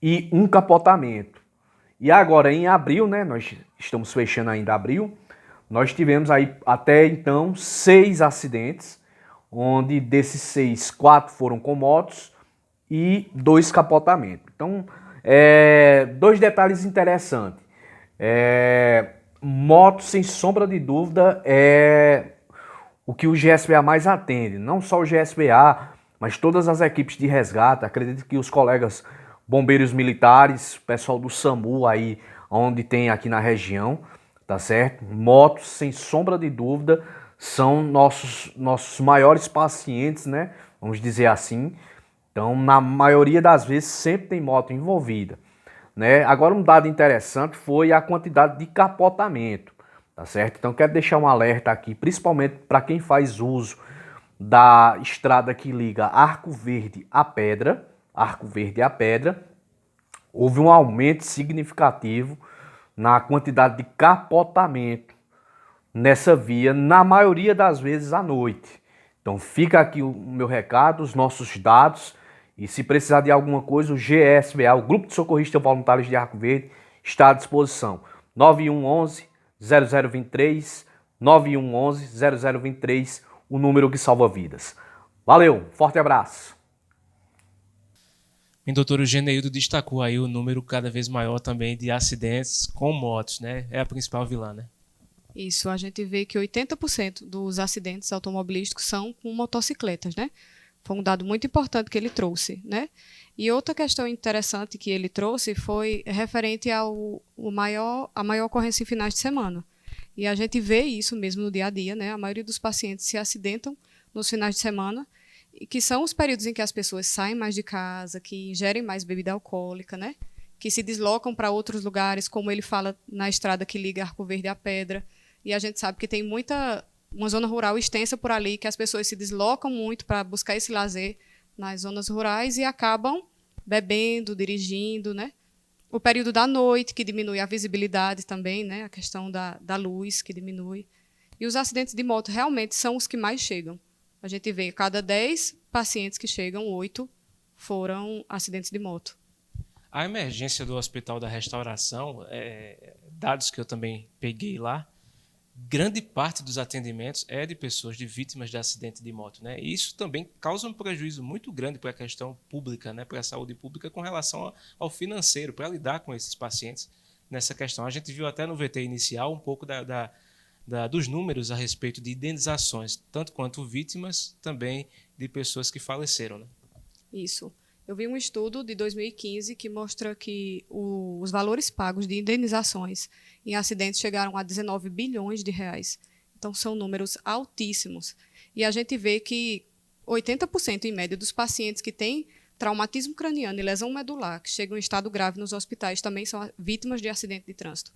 F: e um capotamento. E agora em abril, né, nós estamos fechando ainda abril, nós tivemos aí até então 6 acidentes, onde desses 6, 4 foram com motos e 2 capotamentos. Então, 2 detalhes interessantes. Moto, sem sombra de dúvida, é o que o GSBA mais atende. Não só o GSBA, mas todas as equipes de resgate. Acredito que os colegas bombeiros militares, pessoal do SAMU aí, onde tem aqui na região, tá certo? Motos, sem sombra de dúvida, são nossos maiores pacientes, né? Vamos dizer assim. Então, na maioria das vezes, sempre tem moto envolvida, né? Agora, um dado interessante foi a quantidade de capotamento, tá certo? Então, quero deixar um alerta aqui, principalmente para quem faz uso da estrada que liga Arco Verde à Pedra. Houve um aumento significativo na quantidade de capotamento nessa via, na maioria das vezes à noite. Então fica aqui o meu recado, os nossos dados, e se precisar de alguma coisa, o GSBA, o Grupo de Socorristas Voluntários de Arco Verde, está à disposição. 9111 0023, 9111 0023, o número que salva vidas. Valeu, forte abraço.
A: O doutor Geneildo destacou aí o número cada vez maior também de acidentes com motos, né? É a principal vilã, né?
B: Isso, a gente vê que 80% dos acidentes automobilísticos são com motocicletas, né? Foi um dado muito importante que ele trouxe, né? E outra questão interessante que ele trouxe foi referente a maior ocorrência em finais de semana. E a gente vê isso mesmo no dia a dia, né? A maioria dos pacientes se acidentam nos finais de semana, e que são os períodos em que as pessoas saem mais de casa, que ingerem mais bebida alcoólica, né? Que se deslocam para outros lugares, como ele fala na estrada que liga Arco Verde à Pedra. E a gente sabe que tem uma zona rural extensa por ali, que as pessoas se deslocam muito para buscar esse lazer nas zonas rurais e acabam bebendo, dirigindo, né? O período da noite, que diminui a visibilidade também, né? A questão da luz, que diminui. E os acidentes de moto realmente são os que mais chegam. A gente vê, cada 10 pacientes que chegam, 8 foram acidentes de moto.
A: A emergência do Hospital da Restauração, dados que eu também peguei lá, grande parte dos atendimentos é de pessoas, de vítimas de acidente de moto, né? E isso também causa um prejuízo muito grande para a questão pública, né? Para a saúde pública com relação ao financeiro, para lidar com esses pacientes nessa questão. A gente viu até no VT inicial um pouco dos números a respeito de indenizações, tanto quanto vítimas, também de pessoas que faleceram, né?
B: Isso. Eu vi um estudo de 2015 que mostra que os valores pagos de indenizações em acidentes chegaram a 19 bilhões de reais. Então, são números altíssimos. E a gente vê que 80% em média dos pacientes que têm traumatismo craniano e lesão medular, que chegam em estado grave nos hospitais, também são vítimas de acidente de trânsito.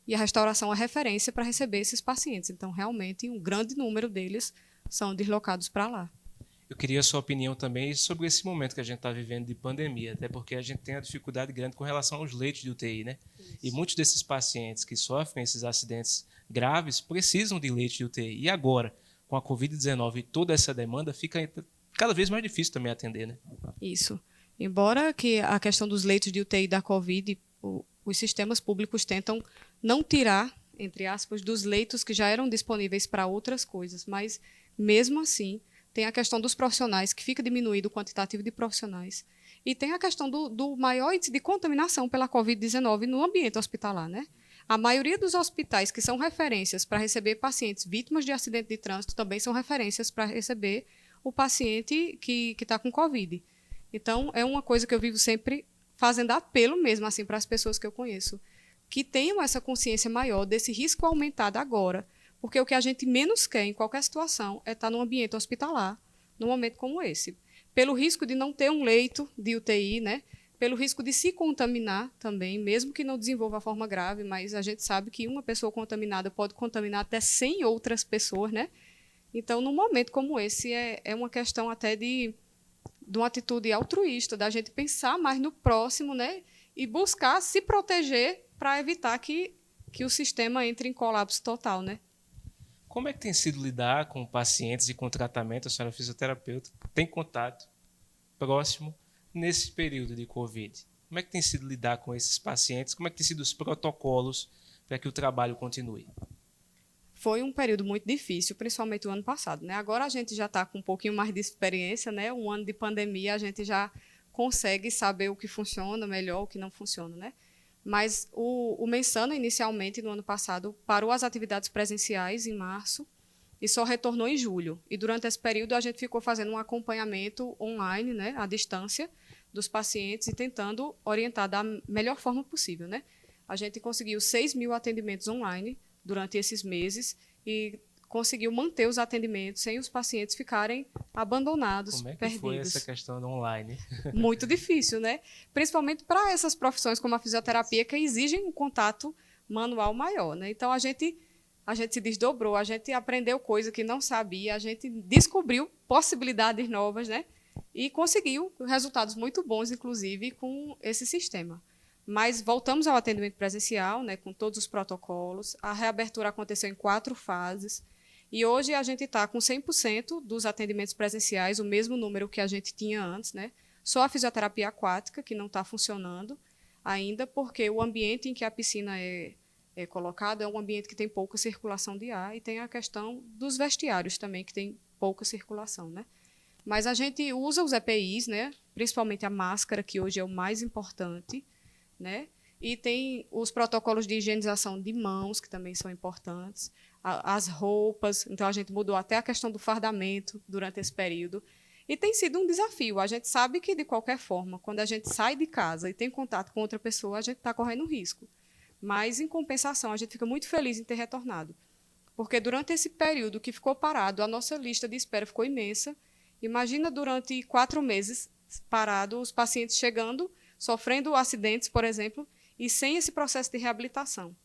B: E a restauração é referência para receber esses pacientes. Então, realmente, um grande número deles são deslocados para lá.
A: Eu queria a sua opinião também sobre esse momento que a gente está vivendo de pandemia, até porque a gente tem uma dificuldade grande com relação aos leitos de UTI, né? Isso. E muitos desses pacientes que sofrem esses acidentes graves precisam de leitos de UTI. E agora, com a Covid-19 e toda essa demanda, fica cada vez mais difícil também atender, né?
B: Isso. Embora que a questão dos leitos de UTI da Covid, os sistemas públicos tentam não tirar, entre aspas, dos leitos que já eram disponíveis para outras coisas, mas, mesmo assim, tem a questão dos profissionais, que fica diminuído o quantitativo de profissionais. E tem a questão do maior índice de contaminação pela Covid-19 no ambiente hospitalar, né? A maioria dos hospitais que são referências para receber pacientes vítimas de acidente de trânsito também são referências para receber o paciente que está com Covid. Então, é uma coisa que eu vivo sempre fazendo apelo mesmo assim, para as pessoas que eu conheço, que tenham essa consciência maior desse risco aumentado agora, porque o que a gente menos quer em qualquer situação é estar num ambiente hospitalar, num momento como esse. Pelo risco de não ter um leito de UTI, né? Pelo risco de se contaminar também, mesmo que não desenvolva a forma grave, mas a gente sabe que uma pessoa contaminada pode contaminar até 100 outras pessoas, né? Então, num momento como esse, é uma questão até de uma atitude altruísta, da gente pensar mais no próximo, né? E buscar se proteger para evitar que o sistema entre em colapso total, né?
A: Como é que tem sido lidar com pacientes e com tratamento? A senhora é fisioterapeuta, tem contato próximo nesse período de Covid? Como é que tem sido lidar com esses pacientes? Como é que tem sido os protocolos para que o trabalho continue?
B: Foi um período muito difícil, principalmente o ano passado, né? Agora a gente já está com um pouquinho mais de experiência, né? Um ano de pandemia, a gente já consegue saber o que funciona melhor, o que não funciona, né? Mas o Mensana, inicialmente, no ano passado, parou as atividades presenciais em março e só retornou em julho. E durante esse período a gente ficou fazendo um acompanhamento online, né, à distância, dos pacientes e tentando orientar da melhor forma possível, né? A gente conseguiu 6.000 atendimentos online durante esses meses e conseguiu manter os atendimentos sem os pacientes ficarem abandonados,
A: Como é que
B: perdidos.
A: foi essa questão do online?
B: Muito difícil, né? Principalmente para essas profissões como a fisioterapia que exigem um contato manual maior, né? Então a gente se desdobrou, a gente aprendeu coisa que não sabia, a gente descobriu possibilidades novas, né? E conseguiu resultados muito bons, inclusive, com esse sistema. Mas voltamos ao atendimento presencial, né, com todos os protocolos. A reabertura aconteceu em 4 fases. E hoje a gente está com 100% dos atendimentos presenciais, o mesmo número que a gente tinha antes, né? Só a fisioterapia aquática, que não está funcionando ainda, porque o ambiente em que a piscina é colocada é um ambiente que tem pouca circulação de ar e tem a questão dos vestiários também, que tem pouca circulação, né? Mas a gente usa os EPIs, né? Principalmente a máscara, que hoje é o mais importante, né? E tem os protocolos de higienização de mãos, que também são importantes, as roupas. Então, a gente mudou até a questão do fardamento durante esse período. E tem sido um desafio. A gente sabe que, de qualquer forma, quando a gente sai de casa e tem contato com outra pessoa, a gente está correndo risco. Mas, em compensação, a gente fica muito feliz em ter retornado. Porque, durante esse período que ficou parado, a nossa lista de espera ficou imensa. Imagina, durante 4 meses parado, os pacientes chegando, sofrendo acidentes, por exemplo, e sem esse processo de reabilitação.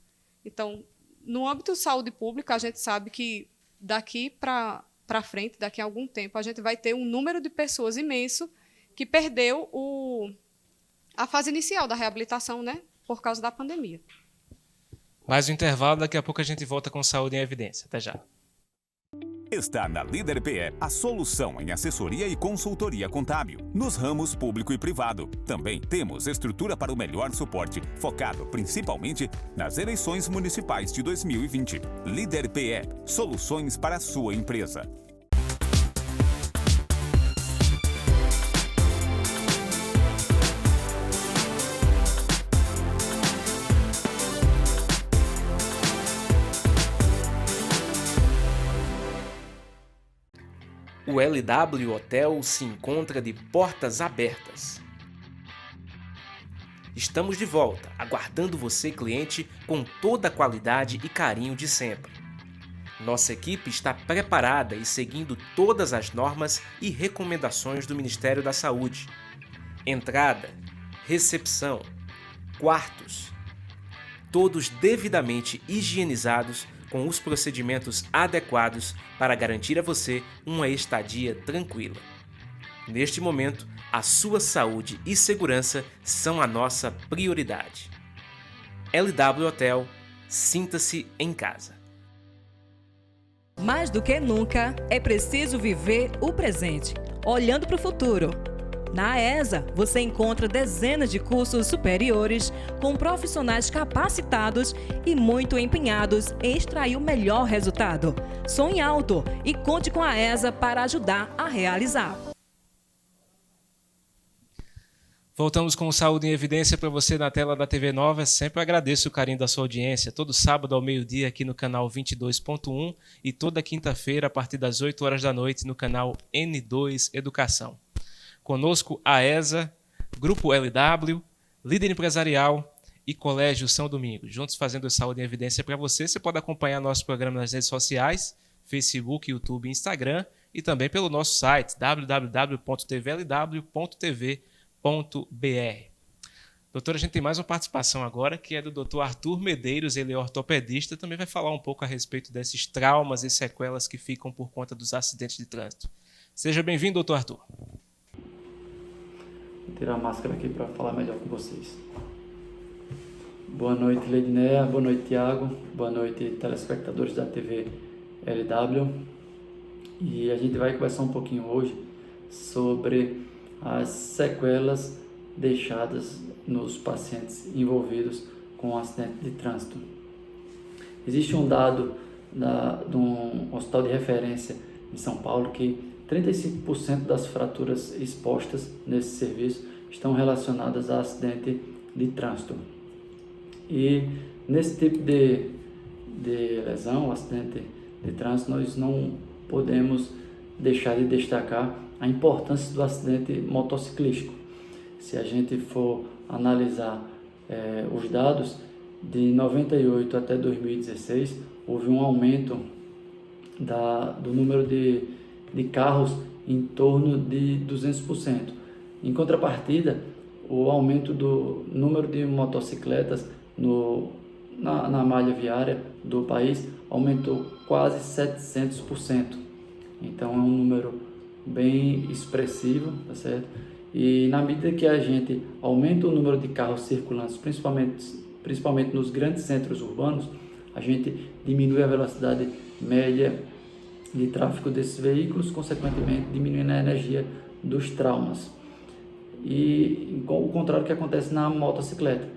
B: Então, no âmbito de saúde pública, a gente sabe que daqui para frente, daqui a algum tempo, a gente vai ter um número de pessoas imenso que perdeu a fase inicial da reabilitação, né, por causa da pandemia.
A: Mais um intervalo, daqui a pouco a gente volta com Saúde em Evidência. Até já.
C: Está na Líder PE a solução em assessoria e consultoria contábil, nos ramos público e privado. Também temos estrutura para o melhor suporte, focado principalmente nas eleições municipais de 2020. Líder PE, soluções para a sua empresa.
A: O LW Hotel se encontra de portas abertas. Estamos de volta, aguardando você, cliente, com toda a qualidade e carinho de sempre. Nossa equipe está preparada e seguindo todas as normas e recomendações do Ministério da Saúde. Entrada, recepção, quartos, todos devidamente higienizados com os procedimentos adequados para garantir a você uma estadia tranquila. Neste momento, a sua saúde e segurança são a nossa prioridade. LW Hotel, sinta-se em casa.
D: Mais do que nunca, é preciso viver o presente, olhando para o futuro. Na AESA, você encontra dezenas de cursos superiores com profissionais capacitados e muito empenhados em extrair o melhor resultado. Sonhe alto e conte com a AESA para ajudar a realizar.
A: Voltamos com Saúde em Evidência para você na tela da TV Nova. Sempre agradeço o carinho da sua audiência. Todo sábado ao meio-dia aqui no canal 22.1 e toda quinta-feira a partir das 8 horas da noite no canal N2 Educação. Conosco a ESA, Grupo LW, Líder Empresarial e Colégio São Domingos. Juntos fazendo Saúde em Evidência para você. Você pode acompanhar nosso programa nas redes sociais, Facebook, YouTube e Instagram, e também pelo nosso site www.tvlw.tv.br. Doutor, a gente tem mais uma participação agora, que é do Dr. Arthur Medeiros, ele é ortopedista, também vai falar um pouco a respeito desses traumas e sequelas que ficam por conta dos acidentes de trânsito. Seja bem-vindo, doutor Arthur.
G: Vou tirar a máscara aqui para falar melhor com vocês. Boa noite, Leidinéia. Boa noite, Tiago. Boa noite, telespectadores da TV LW. E a gente vai conversar um pouquinho hoje sobre as sequelas deixadas nos pacientes envolvidos com acidente de trânsito. Existe um dado de um hospital de referência em São Paulo que 35% das fraturas expostas nesse serviço estão relacionadas a acidente de trânsito. E nesse tipo de lesão, acidente de trânsito, nós não podemos deixar de destacar a importância do acidente motociclístico. Se a gente for analisar os dados, de 98 até 2016, houve um aumento do número de carros em torno de 200%. Em contrapartida, o aumento do número de motocicletas na malha viária do país aumentou quase 700%. Então é um número bem expressivo, tá certo? E na medida que a gente aumenta o número de carros circulantes, principalmente nos grandes centros urbanos, a gente diminui a velocidade média de tráfego desses veículos, consequentemente diminuindo a energia dos traumas. E o contrário que acontece na motocicleta.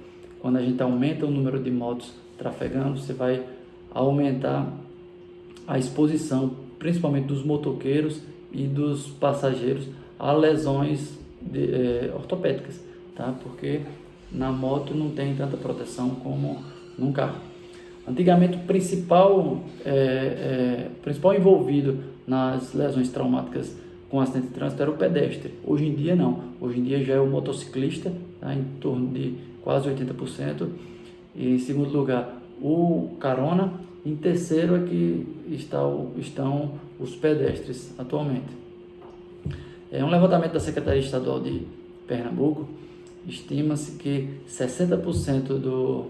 G: Quando a gente aumenta o número de motos trafegando, você vai aumentar a exposição, principalmente dos motoqueiros e dos passageiros, a lesões ortopédicas, tá? Porque na moto não tem tanta proteção como num carro. Antigamente, o principal envolvido nas lesões traumáticas com acidente de trânsito era o pedestre. Hoje em dia não. Hoje em dia já é o motociclista, tá? Em torno de quase 80%. E, em segundo lugar, o carona. Em terceiro é que estão os pedestres atualmente. Um levantamento da Secretaria Estadual de Pernambuco, estima-se que 60%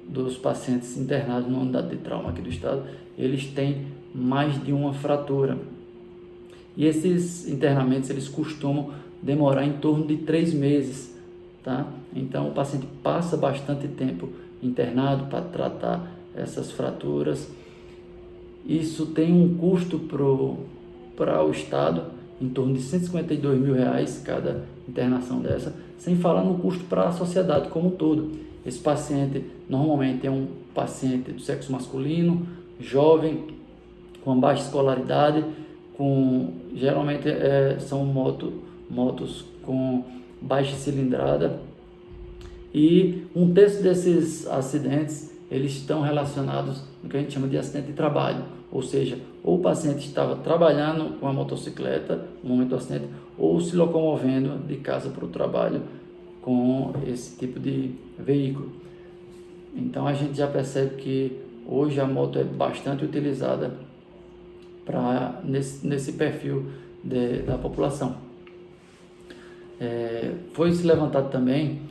G: dos pacientes internados na unidade de trauma aqui do estado, eles têm mais de uma fratura. E esses internamentos, eles costumam demorar em torno de 3 meses, tá? Então, o paciente passa bastante tempo internado para tratar essas fraturas. Isso tem um custo para o estado, em torno de R$152 mil cada internação dessa, sem falar no custo para a sociedade como um todo. Esse paciente normalmente é um paciente do sexo masculino, jovem, com baixa escolaridade, geralmente são motos com baixa cilindrada, e 1/3 desses acidentes eles estão relacionados no que a gente chama de acidente de trabalho, ou seja, ou o paciente estava trabalhando com a motocicleta no momento do acidente, ou se locomovendo de casa para o trabalho com esse tipo de veículo. Então a gente já percebe que hoje a moto é bastante utilizada nesse perfil da população. Foi-se levantado também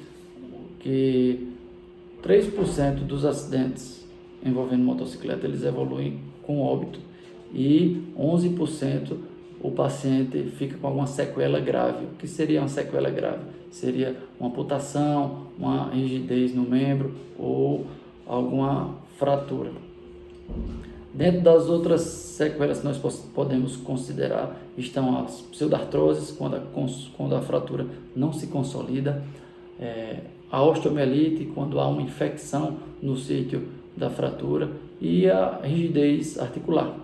G: que 3% dos acidentes envolvendo motocicleta eles evoluem com óbito, e 11% o paciente fica com alguma sequela grave. O que seria uma sequela grave? Seria uma amputação, uma rigidez no membro ou alguma fratura. Dentro das outras sequelas que nós podemos considerar estão as pseudartroses, quando a fratura não se consolida, a osteomielite, quando há uma infecção no sítio da fratura, e a rigidez articular.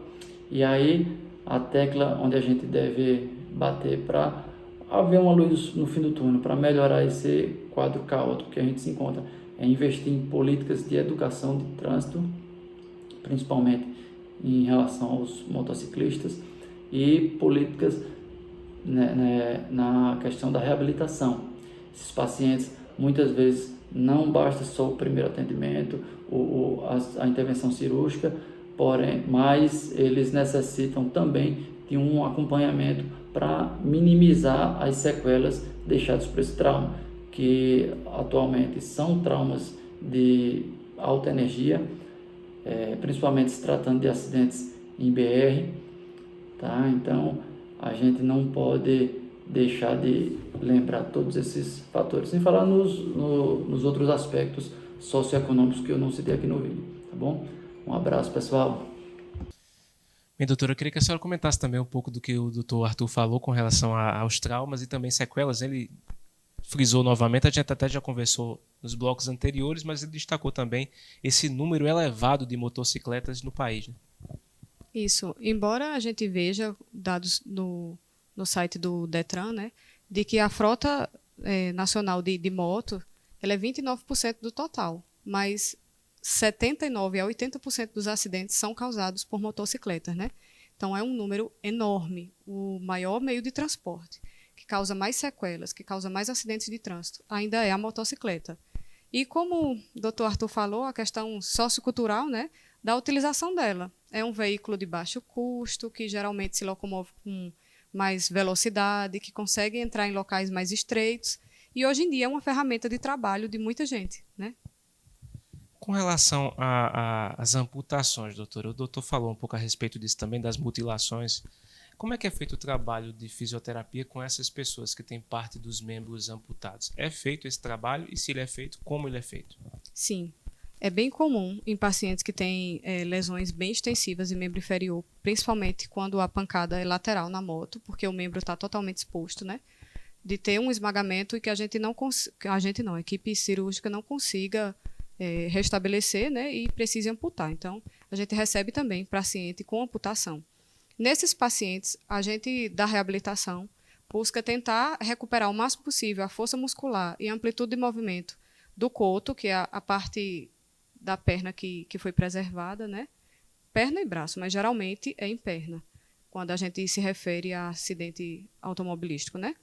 G: E aí a tecla onde a gente deve bater para haver uma luz no fim do túnel, para melhorar esse quadro caótico que a gente se encontra, é investir em políticas de educação de trânsito, principalmente em relação aos motociclistas, e políticas na questão da reabilitação. Esses pacientes, muitas vezes, não basta só o primeiro atendimento, a intervenção cirúrgica, mas eles necessitam também de um acompanhamento para minimizar as sequelas deixadas por esse trauma, que atualmente são traumas de alta energia, principalmente se tratando de acidentes em BR, tá? Então a gente não pode deixar de lembrar todos esses fatores, sem falar nos outros aspectos socioeconômicos que eu não citei aqui no vídeo, tá bom? Um abraço, pessoal.
A: Bem, doutora, eu queria que a senhora comentasse também um pouco do que o doutor Arthur falou com relação aos traumas e também sequelas. Ele frisou novamente, a gente até já conversou nos blocos anteriores, mas ele destacou também esse número elevado de motocicletas no país, né?
B: Isso. Embora a gente veja dados no site do Detran, né, de que a frota nacional de moto ela é 29% do total, mas 79% a 80% dos acidentes são causados por motocicletas, né? Então é um número enorme, o maior meio de transporte, que causa mais sequelas, que causa mais acidentes de trânsito, ainda é a motocicleta. E como o doutor Arthur falou, a questão sociocultural, né, da utilização dela. É um veículo de baixo custo, que geralmente se locomove com mais velocidade, que consegue entrar em locais mais estreitos, e hoje em dia é uma ferramenta de trabalho de muita gente, né?
A: Com relação às amputações, doutor, o doutor falou um pouco a respeito disso também, das mutilações. Como é que é feito o trabalho de fisioterapia com essas pessoas que têm parte dos membros amputados? É feito esse trabalho e se ele é feito, como ele é feito?
B: Sim, é bem comum em pacientes que têm lesões bem extensivas em membro inferior, principalmente quando a pancada é lateral na moto, porque o membro está totalmente exposto, né? De ter um esmagamento e que a equipe cirúrgica não consiga restabelecer, né, e precise amputar. Então, a gente recebe também paciente com amputação. Nesses pacientes, a gente, da reabilitação, busca tentar recuperar o máximo possível a força muscular e a amplitude de movimento do coto, que é a parte da perna que foi preservada, né? Perna e braço, mas geralmente é em perna, quando a gente se refere a acidente automobilístico, né?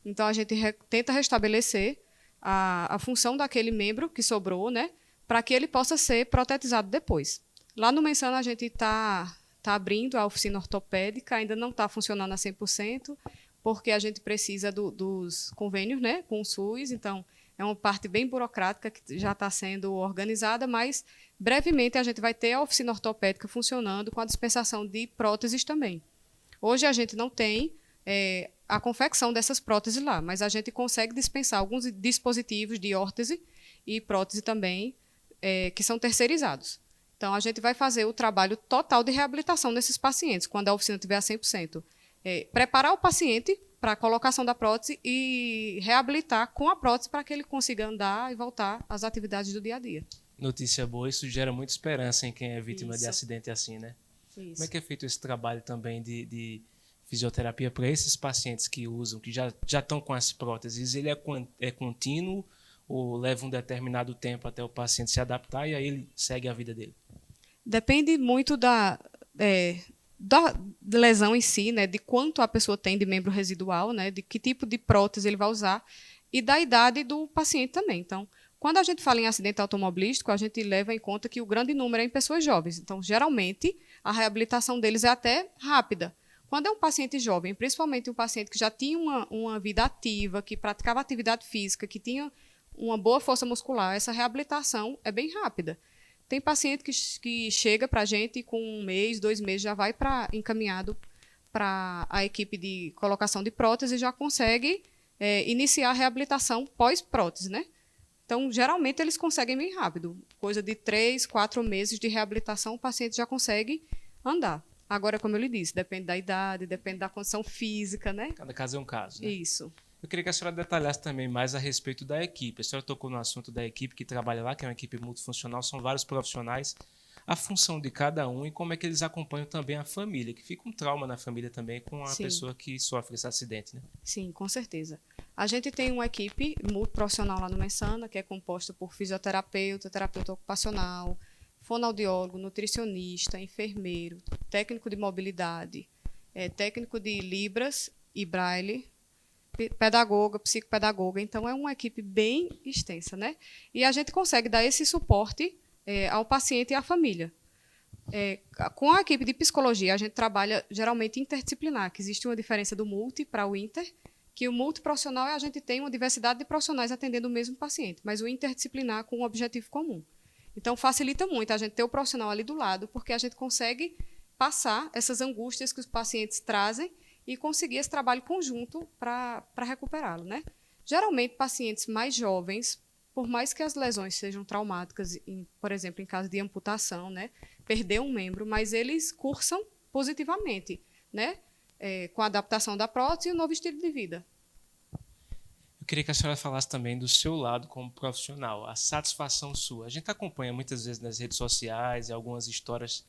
B: Então, a gente tenta restabelecer a função daquele membro que sobrou, né, para que ele possa ser protetizado depois. Lá no Mensana, a gente está abrindo a oficina ortopédica, ainda não está funcionando a 100%, porque a gente precisa dos convênios, né, com o SUS, então é uma parte bem burocrática que já está sendo organizada, mas brevemente a gente vai ter a oficina ortopédica funcionando com a dispensação de próteses também. Hoje a gente não tem a confecção dessas próteses lá, mas a gente consegue dispensar alguns dispositivos de órtese e prótese também, que são terceirizados. Então, a gente vai fazer o trabalho total de reabilitação desses pacientes, quando a oficina estiver a 100%. Preparar o paciente para a colocação da prótese e reabilitar com a prótese para que ele consiga andar e voltar às atividades do dia a dia.
A: Notícia boa, isso gera muita esperança em quem é vítima de
B: Isso.
A: acidente assim, né?
B: Isso.
A: Como é que é feito esse trabalho também de fisioterapia para esses pacientes que usam, que já estão com as próteses? Ele é contínuo ou leva um determinado tempo até o paciente se adaptar e aí ele segue a vida dele?
B: Depende muito da lesão em si, né, de quanto a pessoa tem de membro residual, né, de que tipo de prótese ele vai usar e da idade do paciente também. Então, quando a gente fala em acidente automobilístico, a gente leva em conta que o grande número é em pessoas jovens. Então, geralmente, a reabilitação deles é até rápida. Quando é um paciente jovem, principalmente um paciente que já tinha uma vida ativa, que praticava atividade física, que tinha uma boa força muscular, essa reabilitação é bem rápida. Tem paciente que chega para a gente e com 1 mês, 2 meses já vai encaminhado para a equipe de colocação de prótese e já consegue iniciar a reabilitação pós-prótese, né? Então, geralmente, eles conseguem bem rápido. Coisa de 3, 4 meses de reabilitação, o paciente já consegue andar. Agora, como eu lhe disse, depende da idade, depende da condição física, né?
A: Cada caso é um caso, né?
B: Isso.
A: Eu queria que a senhora detalhasse também mais a respeito da equipe. A senhora tocou no assunto da equipe que trabalha lá, que é uma equipe multifuncional, são vários profissionais. A função de cada um e como é que eles acompanham também a família, que fica um trauma na família também com a pessoa que sofre esse acidente, né?
B: Sim, com certeza. A gente tem uma equipe multiprofissional lá no Mensana, que é composta por fisioterapeuta, terapeuta ocupacional, fonoaudiólogo, nutricionista, enfermeiro, técnico de mobilidade, técnico de Libras e Braille, pedagoga, psicopedagoga. Então, é uma equipe bem extensa, né? E a gente consegue dar esse suporte ao paciente e à família. Com a equipe de psicologia, a gente trabalha geralmente interdisciplinar, que existe uma diferença do multi para o inter, que o multiprofissional a gente tem uma diversidade de profissionais atendendo o mesmo paciente, mas o interdisciplinar com um objetivo comum. Então, facilita muito a gente ter o profissional ali do lado, porque a gente consegue passar essas angústias que os pacientes trazem e conseguir esse trabalho conjunto para recuperá-lo, né? Geralmente, pacientes mais jovens, por mais que as lesões sejam traumáticas, por exemplo, em caso de amputação, né, perder um membro, mas eles cursam positivamente, né, com a adaptação da prótese e o novo estilo de vida.
A: Eu Eu queria que a senhora falasse também do seu lado como profissional, a satisfação sua. A gente acompanha muitas vezes nas redes sociais e algumas histórias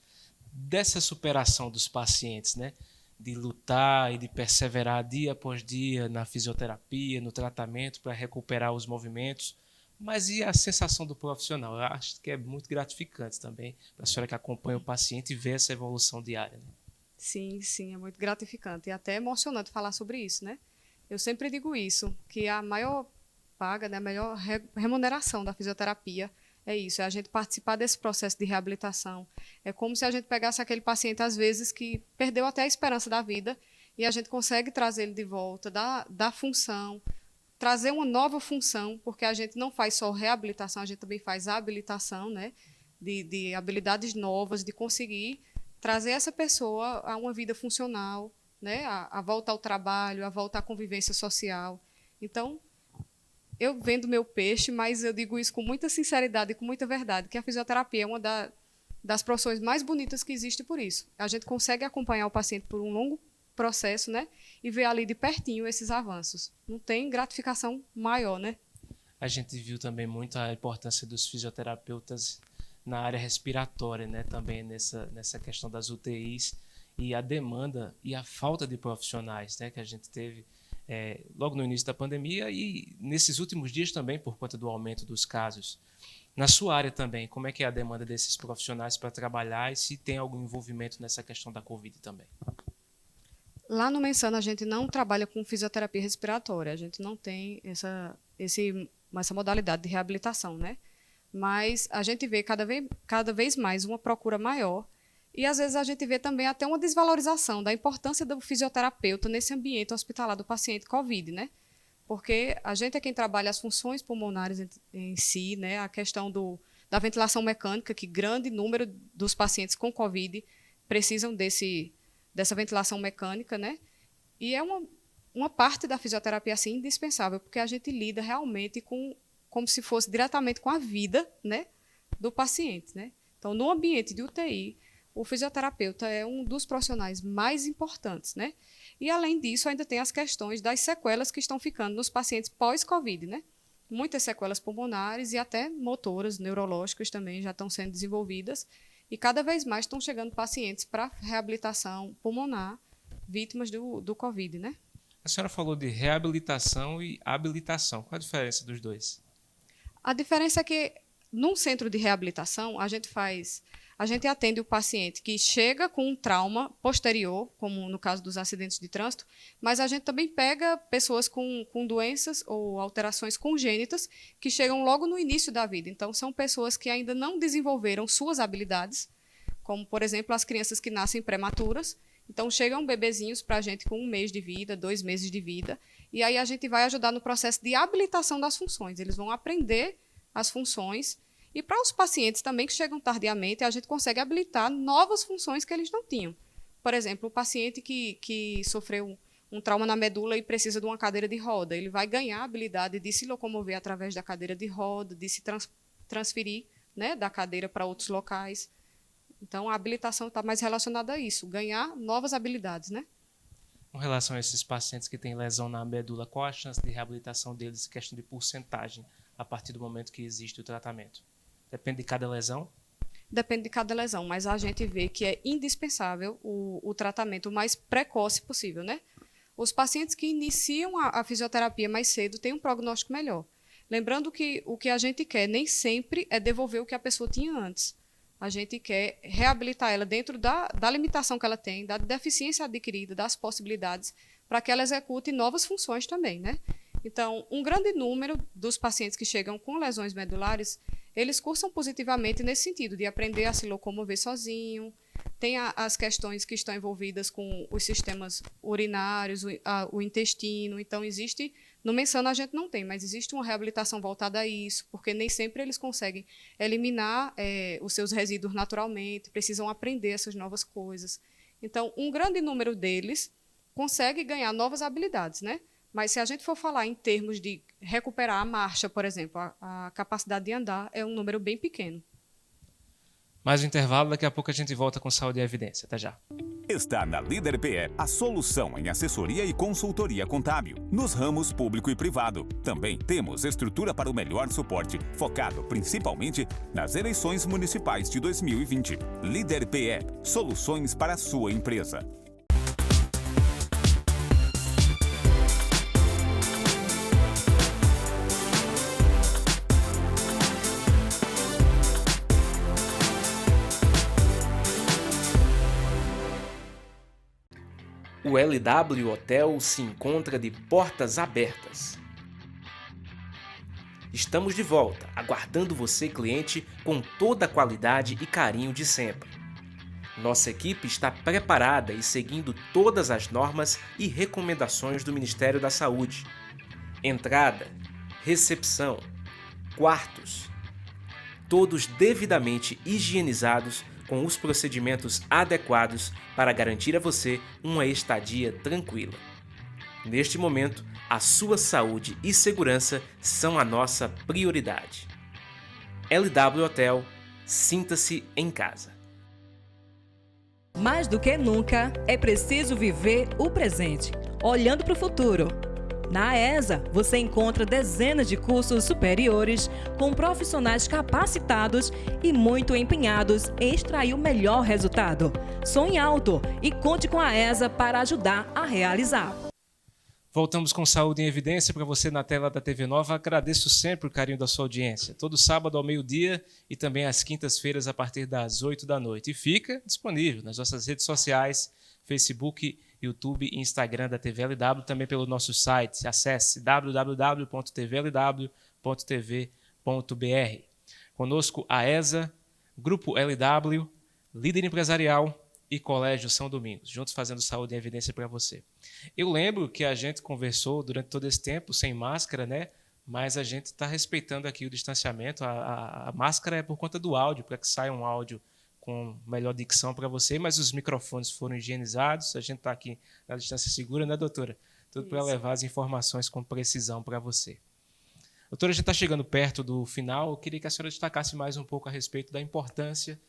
A: dessa superação dos pacientes, né? De lutar e de perseverar dia após dia na fisioterapia, no tratamento para recuperar os movimentos. Mas e a sensação do profissional? Eu acho que é muito gratificante também para a senhora que acompanha o paciente e vê essa evolução diária, né?
B: Sim, sim, é muito gratificante e até emocionante falar sobre isso, né? Eu sempre digo isso, que a maior paga, né, a melhor remuneração da fisioterapia é isso, é a gente participar desse processo de reabilitação. É como se a gente pegasse aquele paciente, às vezes, que perdeu até a esperança da vida e a gente consegue trazer ele de volta, dar função, trazer uma nova função, porque a gente não faz só reabilitação, a gente também faz habilitação, né, de habilidades novas, de conseguir trazer essa pessoa a uma vida funcional, né, a volta ao trabalho, a volta à convivência social. Então, eu vendo meu peixe, mas eu digo isso com muita sinceridade e com muita verdade, que a fisioterapia é uma das profissões mais bonitas que existe por isso. A gente consegue acompanhar o paciente por um longo processo, né, e ver ali de pertinho esses avanços. Não tem gratificação maior, né?
A: A gente viu também muito a importância dos fisioterapeutas na área respiratória, né, também nessa questão das UTIs, e a demanda e a falta de profissionais, né, que a gente teve logo no início da pandemia e nesses últimos dias também por conta do aumento dos casos. Na sua área também, como é que é a demanda desses profissionais para trabalhar e se tem algum envolvimento nessa questão da Covid também?
B: Lá no Mensana a gente não trabalha com fisioterapia respiratória, a gente não tem essa modalidade de reabilitação, né? Mas a gente vê cada vez mais uma procura maior e, às vezes, a gente vê também até uma desvalorização da importância do fisioterapeuta nesse ambiente hospitalar do paciente COVID, né? Porque a gente é quem trabalha as funções pulmonares em si, né? A questão da ventilação mecânica, que grande número dos pacientes com COVID precisam dessa ventilação mecânica, né? E é uma parte da fisioterapia, assim, indispensável, porque a gente lida realmente como se fosse diretamente com a vida, né, do paciente, né? Então, no ambiente de UTI, o fisioterapeuta é um dos profissionais mais importantes, né? E, além disso, ainda tem as questões das sequelas que estão ficando nos pacientes pós-Covid, né? Muitas sequelas pulmonares e até motoras, neurológicas também já estão sendo desenvolvidas e cada vez mais estão chegando pacientes para reabilitação pulmonar, vítimas do Covid, né?
A: A senhora falou de reabilitação e habilitação. Qual a diferença dos dois?
B: A diferença é que, num centro de reabilitação, a gente atende o paciente que chega com um trauma posterior, como no caso dos acidentes de trânsito, mas a gente também pega pessoas com doenças ou alterações congênitas que chegam logo no início da vida. Então, são pessoas que ainda não desenvolveram suas habilidades, como, por exemplo, as crianças que nascem prematuras. Então, chegam bebezinhos para a gente com 1 mês de vida, 2 meses de vida, e aí a gente vai ajudar no processo de habilitação das funções. Eles vão aprender as funções. E para os pacientes também que chegam tardiamente, a gente consegue habilitar novas funções que eles não tinham. Por exemplo, o paciente que sofreu um trauma na medula e precisa de uma cadeira de roda, ele vai ganhar a habilidade de se locomover através da cadeira de roda, de se transferir, né, da cadeira para outros locais. Então, a habilitação está mais relacionada a isso, ganhar novas habilidades, né?
A: Com relação a esses pacientes que têm lesão na medula, qual a chance de reabilitação deles, questão de porcentagem, a partir do momento que existe o tratamento? Depende de cada lesão?
B: Depende de cada lesão, mas a gente vê que é indispensável o tratamento o mais precoce possível, né? Os pacientes que iniciam a fisioterapia mais cedo têm um prognóstico melhor. Lembrando que o que a gente quer nem sempre é devolver o que a pessoa tinha antes. A gente quer reabilitar ela dentro da limitação que ela tem, da deficiência adquirida, das possibilidades, para que ela execute novas funções também, né? Então, um grande número dos pacientes que chegam com lesões medulares, eles cursam positivamente nesse sentido, de aprender a se locomover sozinho. Tem as questões que estão envolvidas com os sistemas urinários, o intestino. Então, no Mensana a gente não tem, mas existe uma reabilitação voltada a isso, porque nem sempre eles conseguem eliminar os seus resíduos naturalmente, precisam aprender essas novas coisas. Então, um grande número deles consegue ganhar novas habilidades, né? Mas se a gente for falar em termos de recuperar a marcha, por exemplo, a capacidade de andar é um número bem pequeno.
A: Mais um intervalo, daqui a pouco a gente volta com Saúde e Evidência. Até já.
C: Está na Líder PE a solução em assessoria e consultoria contábil, nos ramos público e privado. Também temos estrutura para o melhor suporte, focado principalmente nas eleições municipais de 2020. Líder PE, soluções para a sua empresa.
A: O LW Hotel se encontra de portas abertas. Estamos de volta, aguardando você, cliente, com toda a qualidade e carinho de sempre. Nossa equipe está preparada e seguindo todas as normas e recomendações do Ministério da Saúde. Entrada, recepção, quartos, todos devidamente higienizados com os procedimentos adequados para garantir a você uma estadia tranquila. Neste momento, a sua saúde e segurança são a nossa prioridade. LW Hotel, sinta-se em casa.
D: Mais do que nunca, é preciso viver o presente, olhando para o futuro. Na ESA, você encontra dezenas de cursos superiores com profissionais capacitados e muito empenhados em extrair o melhor resultado. Sonhe alto e conte com a ESA para ajudar a realizar.
A: Voltamos com Saúde em Evidência para você na tela da TV Nova. Agradeço sempre o carinho da sua audiência. Todo sábado ao meio-dia e também às quintas-feiras a partir das 8 da noite. E fica disponível nas nossas redes sociais, Facebook, YouTube e Instagram da TV LW, também pelo nosso site. Acesse www.tvlw.tv.br. Conosco a ESA, Grupo LW, Líder Empresarial e Colégio São Domingos, juntos fazendo Saúde em Evidência para você. Eu lembro que a gente conversou durante todo esse tempo sem máscara, né? Mas a gente está respeitando aqui o distanciamento. A máscara é por conta do áudio, para que saia um áudio com melhor dicção para você, mas os microfones foram higienizados, a gente está aqui na distância segura, né, doutora? Tudo para levar as informações com precisão para você. Doutora, a gente está chegando perto do final, eu queria que a senhora destacasse mais um pouco a respeito da importância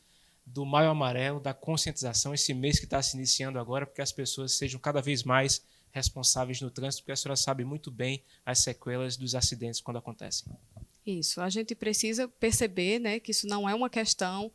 A: do Maio Amarelo, da conscientização, esse mês que está se iniciando agora, porque as pessoas sejam cada vez mais responsáveis no trânsito, porque a senhora sabe muito bem as sequelas dos acidentes quando acontecem.
B: Isso, a gente precisa perceber, né, que isso não é uma questão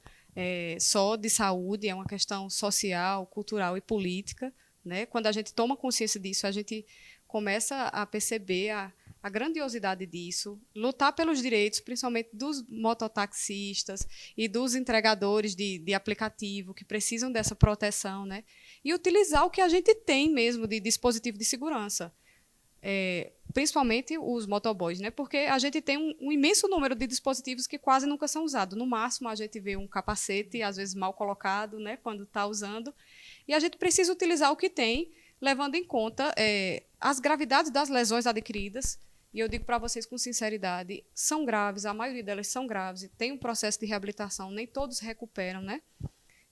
B: só de saúde, é uma questão social, cultural e política, né? Quando a gente toma consciência disso, a gente começa a perceber a grandiosidade disso, lutar pelos direitos, principalmente dos mototaxistas e dos entregadores de aplicativo que precisam dessa proteção, né? E utilizar o que a gente tem mesmo de dispositivo de segurança. Principalmente os motoboys, né? Porque a gente tem um imenso número de dispositivos que quase nunca são usados. No máximo, a gente vê um capacete, às vezes mal colocado, né? Quando está usando. E a gente precisa utilizar o que tem, levando em conta as gravidades das lesões adquiridas. E eu digo para vocês com sinceridade, são graves, a maioria delas são graves, tem um processo de reabilitação, nem todos recuperam, né?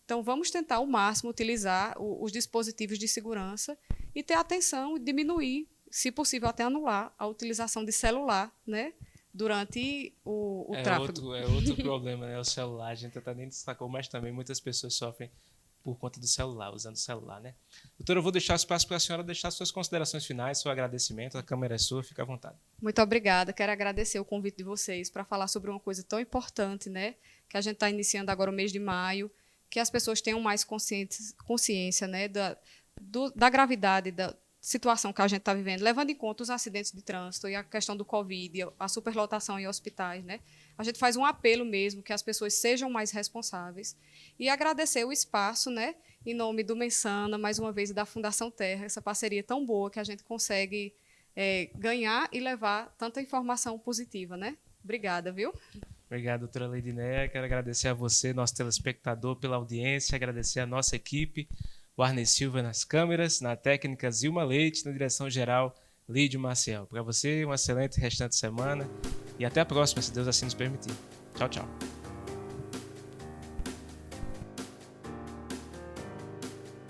B: Então, vamos tentar ao máximo utilizar os dispositivos de segurança e ter atenção e diminuir, se possível, até anular a utilização de celular, né, durante o tráfego.
A: É outro problema, né, o celular. A gente até nem destacou, mas também muitas pessoas sofrem por conta do celular, usando o celular, né? Doutora, eu vou deixar o espaço para a senhora deixar suas considerações finais, seu agradecimento. A câmera é sua, fica à vontade.
B: Muito obrigada. Quero agradecer o convite de vocês para falar sobre uma coisa tão importante, né, que a gente está iniciando agora o mês de maio, que as pessoas tenham mais consciência, né, da gravidade da situação que a gente está vivendo, levando em conta os acidentes de trânsito e a questão do Covid, a superlotação em hospitais, né? A gente faz um apelo mesmo que as pessoas sejam mais responsáveis e agradecer o espaço, né, em nome do Mensana, mais uma vez, e da Fundação Terra, essa parceria tão boa que a gente consegue ganhar e levar tanta informação positiva, né? Obrigada, viu?
A: Obrigado, doutora Leidinéia. Quero agradecer a você, nosso telespectador, pela audiência, agradecer a nossa equipe, o Arne Silva nas câmeras, na técnica Zilma Leite, na direção-geral Lídio Maciel. Para você, um excelente restante de semana e até a próxima, se Deus assim nos permitir. Tchau, tchau.